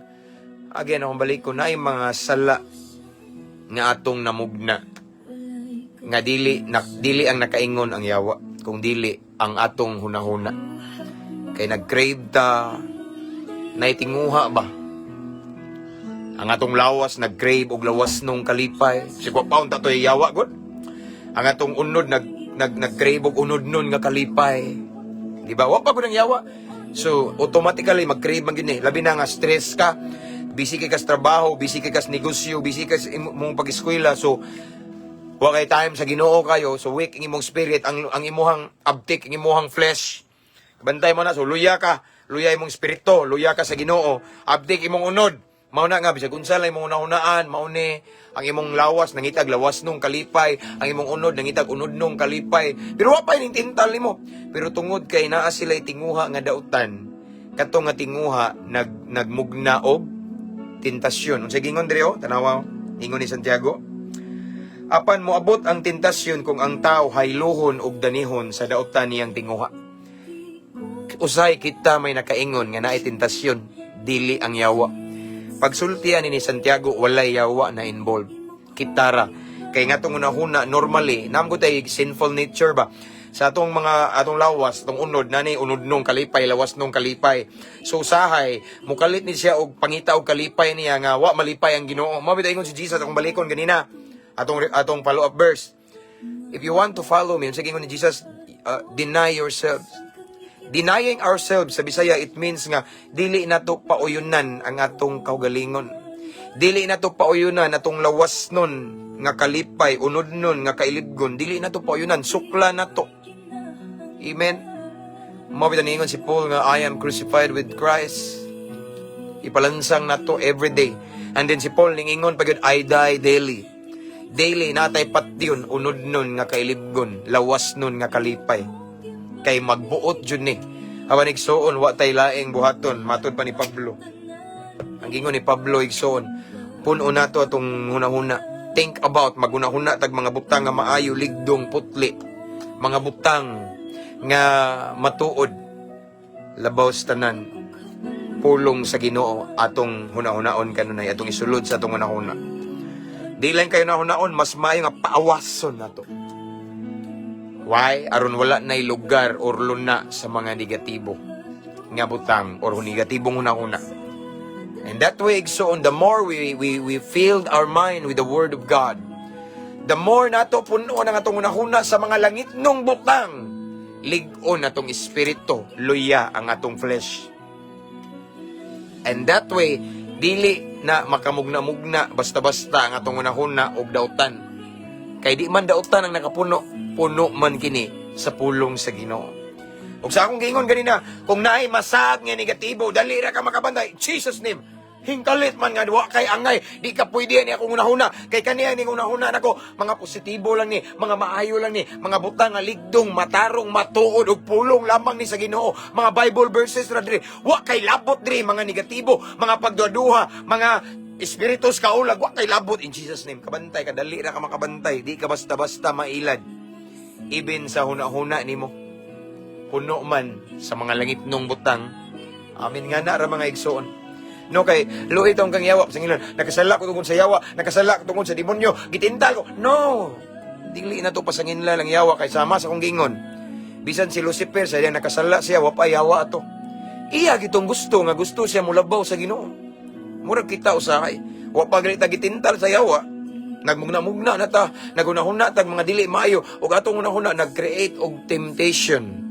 Again, akong balik ko na yung mga sala nga atong namugna. Nga dili ang nakaingon ang yawa. Kung dili ang atong hunahuna. Kay nag-crave ta, naitinguha ba? Ang atong lawas nag-crave og lawas nung kalipay. Sigwa paon ta toy yawa god. Ang atong unod nag-crave og unod nun nga kalipay. Di ba? Wa pa gud ang yawa. So automatically mag-crave man gini. Labi na nga stress ka, busy ka sa trabaho, busy ka sa negosyo, busy ka sa imong pag-eskwela. So wa kay time sa Ginoo kayo. So weak ang imong spirit, ang imuhang abtik, ang imuhang flesh. Bantay mo na, so luya imong spirito, luya ka sa Ginoo, abtik imong unod. Mauna nga, bisag unsa lang imong unahunaan, mauni, ang imong lawas, nangitag lawas nung kalipay, ang imong unod, nangitag unod nung kalipay. Pero wapay ning tintal nimo. Pero tungod kay naa sila'y tinguha nga dautan, kato nga tinguha, nagmugna og tentasyon. Unsa gingon Dreo, tanawa, ingon ni Santiago. Apan moabot ang tentasyon kung ang tao hayluhon og danihon sa dautan niyang tinguha. Usay kita may nakaingon nga naay tentasyon, dili ang yawa. Pagsultian ni Santiago, walay yawa na involved. Kitara. Kay nga itong unahuna, normally, namgo tayo sinful nature ba? Sa atong lawas, atong unod, nani unod nung kalipay, lawas nung kalipay. So usahay, mukalit ni siya og pangita og kalipay niya nga, wa malipay ang Ginoo. Mabita ingon si Jesus, akong balikon ganina, atong follow-up verse. If you want to follow me, sige ingon ni Jesus, deny yourselves. Denying ourselves sa Bisaya, it means nga dili nato pauyunan ang atong kaugalingon. Dili nato pauyunan atong lawas nun nga kalipay, unod nun nga kailidgon. Dili nato pauyunan, sukla nato. Amen. Mabita niingon si Paul nga I am crucified with Christ. Ipalansang nato every day. And then si Paul ningingon pagod, I die daily. Daily natay patyon unod nun nga kailibgon, lawas nun nga kalipay. Kay magbuot jud ni. Awan igsoon wa tay laing buhaton, matud pa ni Pablo. Ang gingon ni Pablo igsoon, puno nato atong hunahuna. Think about magunahuna tag mga butang nga maayo, ligdong, putli, mga butang nga matuod, labaw sa tanan, pulong sa Ginoo atong hunahunaon kanunay, atong isulod sa atong hunahuna. Di lang kayo nahunaon, mas maayo nga paawason nato. Why? Aron wala nay lugar or luna sa mga negatibo nga butang or negatibong hunahuna. And that way, so on, the more we filled our mind with the Word of God, the more nato puno ang atong hunahuna sa mga langit nung butang, ligon atong espiritu, luya ang atong flesh. And that way, dili na makamugna-mugna basta-basta ang atong hunahuna og dautan. Kay di man dautan ang nakapuno, puno man kini sa pulong sa Ginoo. Ug sa akong gingon ganina, kung naay masag nga negatibo, dali ra ka makabantay. Jesus name. Hingkalit man nga wa kay angay, di ka pwede ni akong unahuna. Kay kaniya ning unahuna nako, mga positibo lang ni, mga maayo lang ni, mga butang nga ligdong, matarong, matuod ug pulong lamang ni sa Ginoo. Mga Bible verses ra diri. Wa kay labot diri mga negatibo, mga pagduduha, mga espiritus kaulag, wa kay labot in Jesus name. Kabantay ka, dali ra ka makabantay, di ka basta-basta mailad. Even sa hunahuna nimo, puno man sa mga langit nung butang. Amin nga na ra mga igsoon. No kay luhi tong kang yawa sa Ginoo, nakasala ko tungod sa yawa, nakasala ko tungod sa demonyo, gitintal ko. No. Dili na to pasangin lang yawa kay sama sa kong gingon. Bisan si Lucifer sa diyang nakasala siya, wa pa yawa ato. Iya gitong gusto nga gusto siya mulabaw sa Ginoo. Murag kita usahay. Wa pa gali ta gitintal sa yawa. Nagmugna-mugna na ta, nagunahuna tag mga dili maayo ug atong unahuna nag-create og temptation.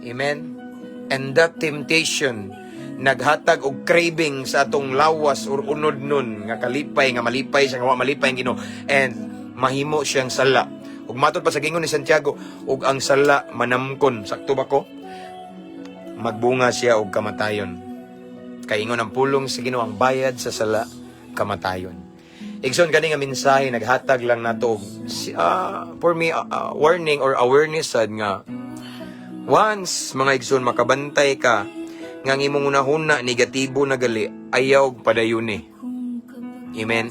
Amen. And that temptation naghatag og craving sa atong lawas or unod nun nga kalipay nga malipay siya nga wa malipay ang Ginoo, and mahimo siyang sala. Ug matod pa sa gingon ni Santiago, ug ang sala manamkon, sakto ba ko? Magbunga siya og kamatayon. Kay ingon ang pulong sa Ginoo, ang bayad sa sala kamatayon. Igsoon kani nga mensahe naghatag lang nato for me warning or awareness sad nga once mga igsoon makabantay ka nga imong unahuna negatibo na gali, ayaw padayuni. Amen.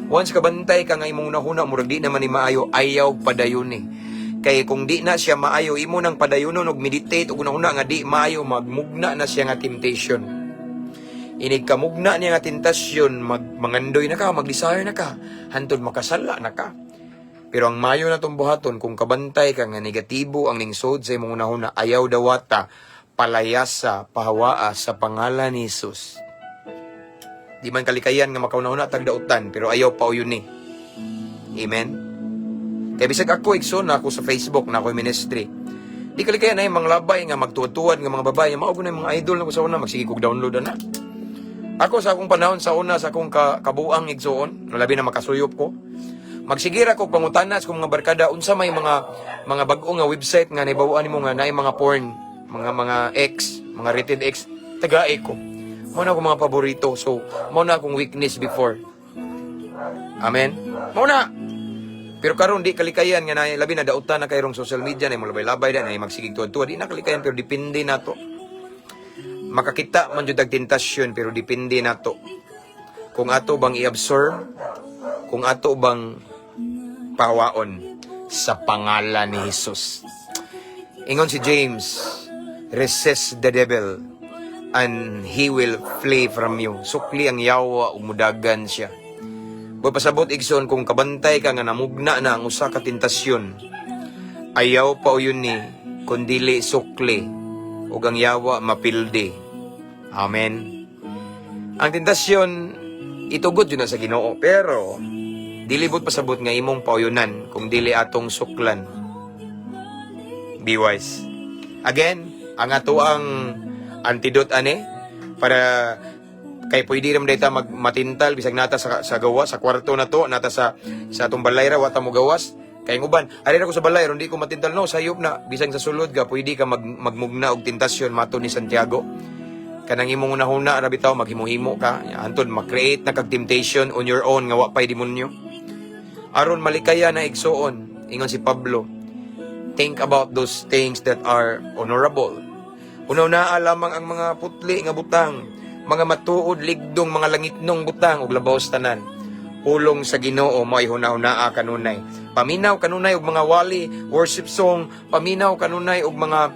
Once kabantay ka nga imong unahuna murag di naman ni maayo, ayaw padayuni. Kay kung di na siya maayo, imo nang padayunon og meditate og unahuna nga di maayo, magmugna na siya nga temptation. Inig kamugna niya nga tentasyon, mangandoy na ka, mag-desire na ka, hantod makasala na ka. Pero ang mayo na tong buhaton, kung kabantay ka nga negatibo ang lingsod sa imong unahuna, ayaw dawata, palayasa, pahawaa sa pangalan ni Jesus. Di man kalikayan nga makaunahuna tagdautan, pero ayaw pa uyun ni. Amen? Kaya bisag ako, igsoon na ako sa Facebook, na ako ministry. Di kalikayan na yung mga labay nga magtuwad-tuwad nga mga babae, maugo na yung mga idol na ko sa una, magsigig kog download na. Ako sa akong panahon sa una, sa akong kabuang igsoon, labi na makasuyop ko, magsigira ko pangutanas kung mga barkada, unsa may mga bag-o nga website nga naibawaan nimo nga naay mga porn, mga X, mga rated X, taga-e ko. Mao na akong mga paborito. So, mao na akong weakness before. Amen? Mao na! Pero karon di kalikayan nga na labi na dautan na kayrong social media na mo labay-labay na magsigig tuwad-tuwad. Di na kalikayan pero depende na to. Makakita man jud ang tentasyon pero depende na to. Kung ato bang i-absorb, kung ato bang pawaon sa pangalan ni Jesus. Ingon si James, resist the devil and he will flee from you. Sukli ang yawa, umudagan siya. Boy pasabot igsoon, kung kabantay ka nga namugna na ang usa ka tentasyon, ayaw pa uyun ni, kundili sukli, ug ang yawa mapildi. Amen. Ang tentasyon, itugod yun na sa Ginoo, pero dilibot pasabot nga imong pauyunan kung dili atong suklan. Be wise. Again, ang ato ang antidote ane para kay pwede ram data matintal bisag nata sa gawa sa kwarto na to, nata sa atong balay ra wata mo gawas. Kay nguban, ari ra ko sa balay ron di ko matintal, no, sayop na bisag sa sulod ga pwede ka magmugna og tentasyon mato ni Santiago. kanang imong una-huna ra bitaw maghimo-himo ka antod ma-create na kag temptation on your own nga wa pay demonyo aron malikaya na igsoon. Ingon si Pablo, think about those things that are honorable. Una-una lamang ang mga putli nga butang, mga matuod ligdong mga langitnong butang ug labaw tanan. Pulong sa Ginoo mo'y huna-hunaa kanunay. Paminaw kanunay og mga wali, worship song, paminaw kanunay og mga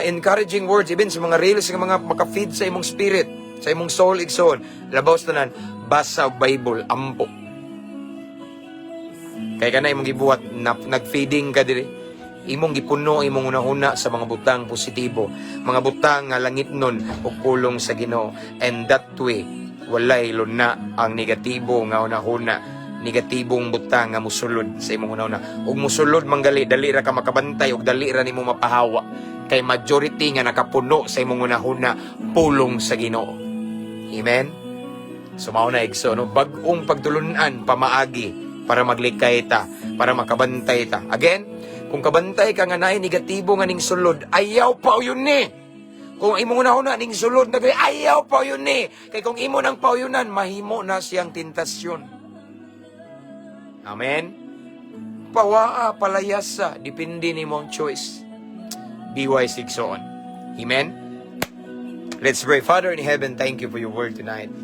encouraging words, even sa mga reels nga mga maka-feed sa imong spirit, sa imong soul igsoon. Labaw tanan, basa og Bible, ampo. Kaya ka na imong gibuhat, nag-feeding ka diri. Imong gipuno, imong una-una sa mga butang positibo. Mga butang nga langitnon o pulong sa Ginoo. And that way, walay luna ang negatibo nga una-una. Negatibong butang nga musulod sa imong una-una. Ug musulod manggali, dali ra ka makabantay ug dali ra nimo mapahawa. Kay majority nga nakapuno sa imong una-una, pulong sa Ginoo. Amen? So mao na igso, no? Bag-ong pagtulunan, pamaagi, para maglikay ta, para makabantay ta. Again, kung kabantay ka nga naay negatibo nga ning sulod, ayaw pa yun ni. Kung imo una-una ning sulod na ayaw pa yun ni. Kay kung imo nang pauyunan, mahimo na siyang tentasyon. Amen? Pawaa, palayasa, depende ni mong choice. Be wise, igsoon. Amen? Let's pray. Father in heaven, thank you for your word tonight.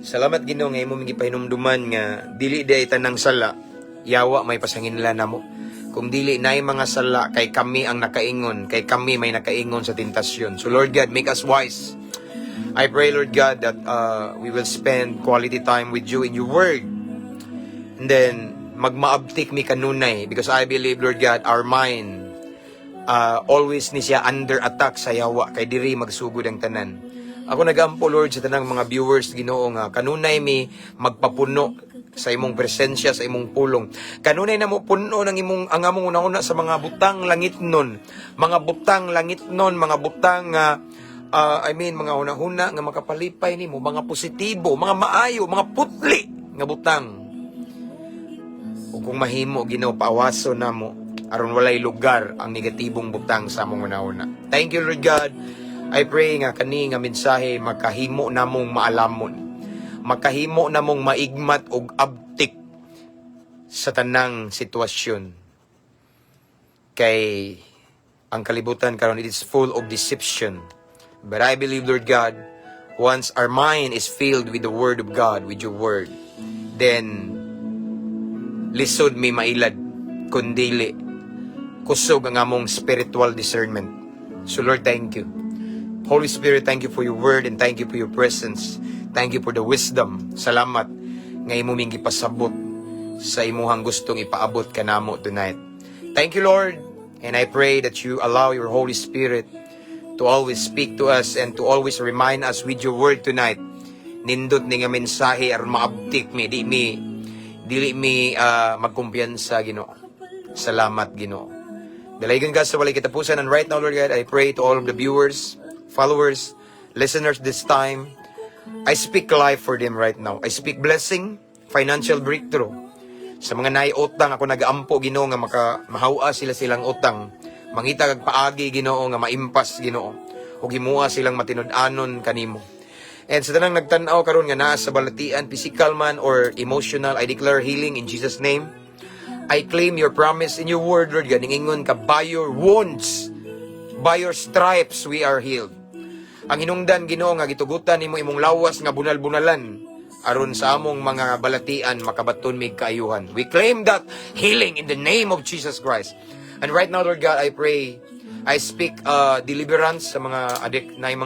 Salamat Ginoo nga imo mingi pahinumduman nga dili day tanang sala, yawa may pasanginlan namo. Kung dili nay mga sala kay kami ang nakaingon, kay kami may nakaingon sa tentasyon. So Lord God, make us wise. I pray Lord God that we will spend quality time with you in your word. And then magmaabtik mi kanunay because I believe Lord God our mind always ni siya under attack sa yawa kay diri magsugod ang tanan. Ako nagampo Lord sa tanang mga viewers Ginoo nga kanunay mi magpapuno sa imong presensya, sa imong pulong. Kanunay na mo puno ng imong ang among una-una sa mga butang langitnon. Mga butang langitnon, mga butang mga una-una nga makapalipay nimo, mga positibo, mga maayo, mga putli nga butang. O kung mahimo Ginoo paawaso namo aron walay lugar ang negatibong butang sa among una-una. Thank you Lord God. I pray nga kani nga mensahe makahimo namong maalamon. Makahimo namong maigmat og abtik sa tanang sitwasyon. Kay ang kalibutan karon it is full of deception. But I believe Lord God, once our mind is filled with the word of God, with your word, then lisod mi mailad kundili kusog ang among spiritual discernment. So Lord, thank you. Holy Spirit, thank you for your word and thank you for your presence. Thank you for the wisdom. Salamat nga imo ming gipasabot sa imuhang gustong ipaabot kanamo tonight. Thank you Lord, and I pray that you allow your Holy Spirit to always speak to us and to always remind us with your word tonight. Nindot ni nga mensahe aron maabtik mi dili mi magkumpiyansa Ginoo. Salamat Ginoo. Dalaygon ka sa walay katapusan, and right now Lord God, I pray to all of the viewers, followers, listeners this time. I speak life for them right now. I speak blessing, financial breakthrough. Sa mga naiutang ako nagaampo Ginoo nga mahawa silang utang. Mangita kag paagi Ginoo nga maimpas Ginoo. Ug himuha silang matinud-anon kanimo. And sa tanang nagtan-aw karon nga naa sa balatian, physical man or emotional, I declare healing in Jesus name. I claim your promise in your word, Lord God. Ningingon ka, by your wounds, by your stripes, we are healed. Ang hinungdan Ginoo nga gitugutan nimo imong lawas nga bunal-bunalan aron sa among mga balatian makabaton mig kaayuhan. We claim that healing in the name of Jesus Christ. And right now Lord God, I pray, I speak deliverance sa mga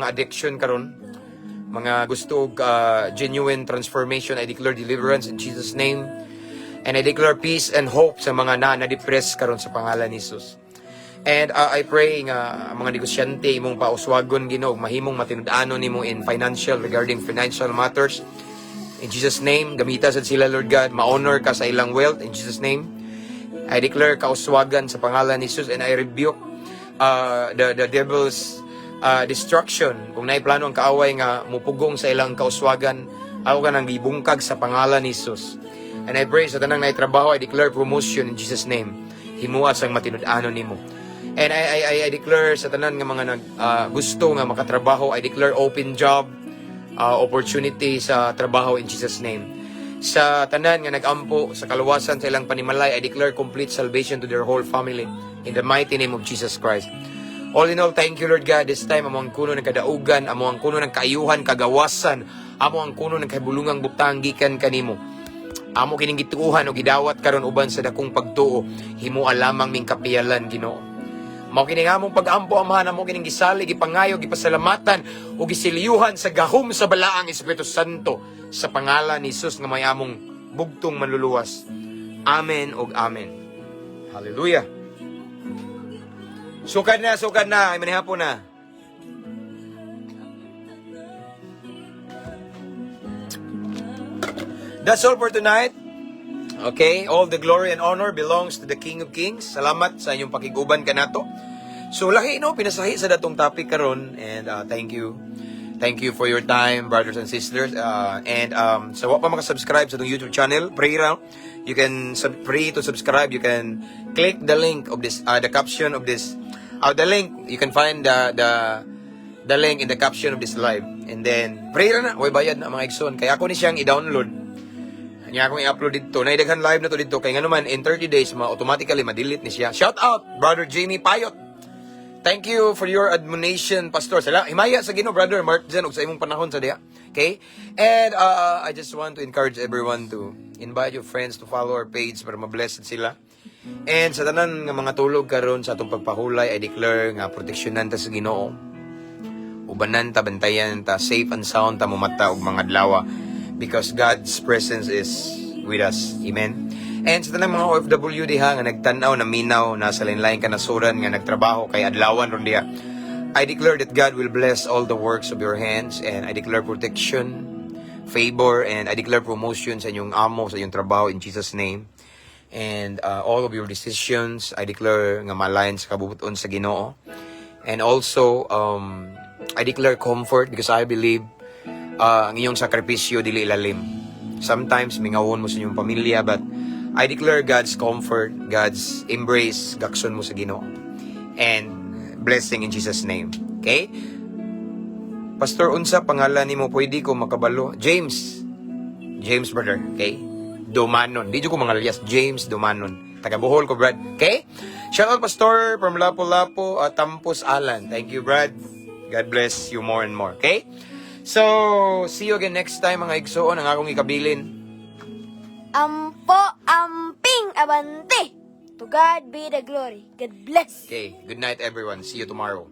addiction karon. Mga gusto genuine transformation, I declare deliverance in Jesus name. And I declare peace and hope sa mga na-depress karon sa pangalan ni Jesus. And I pray nga mga negosyante imong pauswagon Ginoo, mahimong matinud-anon nimo in regarding financial matters. In Jesus name, gamita sad sila Lord God, ma-honor ka sa ilang wealth in Jesus name. I declare kauswagan sa pangalan ni Jesus, and I rebuke the devil's destruction. Kung naay plano ang kaaway nga mupugong sa ilang kauswagan, ako ka nang gibungkag sa pangalan ni Jesus. And I pray sa tanang naay trabaho, I declare promotion in Jesus name. Himuas ang matinud-anon nimo. And I declare sa tanan nga mga gusto nga makatrabaho, I declare open job opportunity sa trabaho in Jesus name. Sa tanan nga nagampo sa kaluwasan sa ilang panimalay, I declare complete salvation to their whole family in the mighty name of Jesus Christ. All in all, thank you Lord God, this time amo ang kuno ng kadaugan, amo ang kuno ng kaayuhan, kagawasan, amo ang kuno ng kahibulungang butang gikan kanimo. Amo kining gituuhan o gidawat karon uban sa dakong pagtuo, himo lamang ming kapiyalan Ginoo. Mao kini nga among pag-ampo amahan, amo kining gisalig, gipangayo, gipasalamatan o gisiliyuhan sa gahom sa balaang Espiritu Santo sa pangalan ni Jesus nga may among bugtong manluluwas. Amen ug amen. Hallelujah. Sukad na, ay manihapon na. That's all for tonight. Okay, all the glory and honor belongs to the King of Kings. Salamat sa inyong pakiguban kanato. So lahi no, pinasahi sa datong topic karon, and thank you. Thank you for your time, brothers and sisters. And sa wa pa maka-subscribe sa itong YouTube channel, pray ra. You can pray to subscribe. You can click the link of this, the caption of this, the link. You can find the link in the caption of this live. And then pray ra na, way bayad na mga igsoon. Kaya ako ni siyang i-download. Kanya akong i-upload dito. Naidaghan live na to dito. Kaya nga naman, in 30 days, automatically ma-delete ni siya. Shout out, Brother Jamie Payot. Thank you for your admonition, Pastor. Himaya sa Ginoo, Brother Mark Zen, og sa imong panahon sa diha. Okay? And I just want to encourage everyone to invite your friends to follow our page para ma-blessed sila. And sa tanan nga mga tulog karon sa atong pagpahulay, I declare nga proteksyonan ta sa Ginoo. Ubanan ta, bantayan ta, safe and sound ta mamata og mga adlaw. Because God's presence is with us. Amen. And sa tanang mga OFW diha nga nagtanaw na minaw, nasa lain-lain kanasuran nga nagtrabaho kay adlawan ron diha, I declare that God will bless all the works of your hands, and I declare protection, favor, and I declare promotion sa inyong amo, sa inyong trabaho in Jesus name. And all of your decisions, I declare nga malayan sa kabubuton sa Ginoo. And also I declare comfort because I believe ang inyong sakripisyo dili ilalim. Sometimes mingawon mo sa inyong pamilya, but I declare God's comfort, God's embrace, gakson mo sa Ginoo. And blessing in Jesus name. Okay? Pastor, unsa pangalan nimo? Pwede ko makabalo. James, brother. Okay? Domanon. Di ko mga alias. James Domanon. Taga Bohol ko, Brad. Okay? Shout out, Pastor, from Lapu-Lapu, Tampos, Alan. Thank you, Brad. God bless you more and more. Okay? So, see you again next time, mga igsoon, ang akong ikabilin. Ampo, amping, abante. To God be the glory. God bless. Okay, good night everyone. See you tomorrow.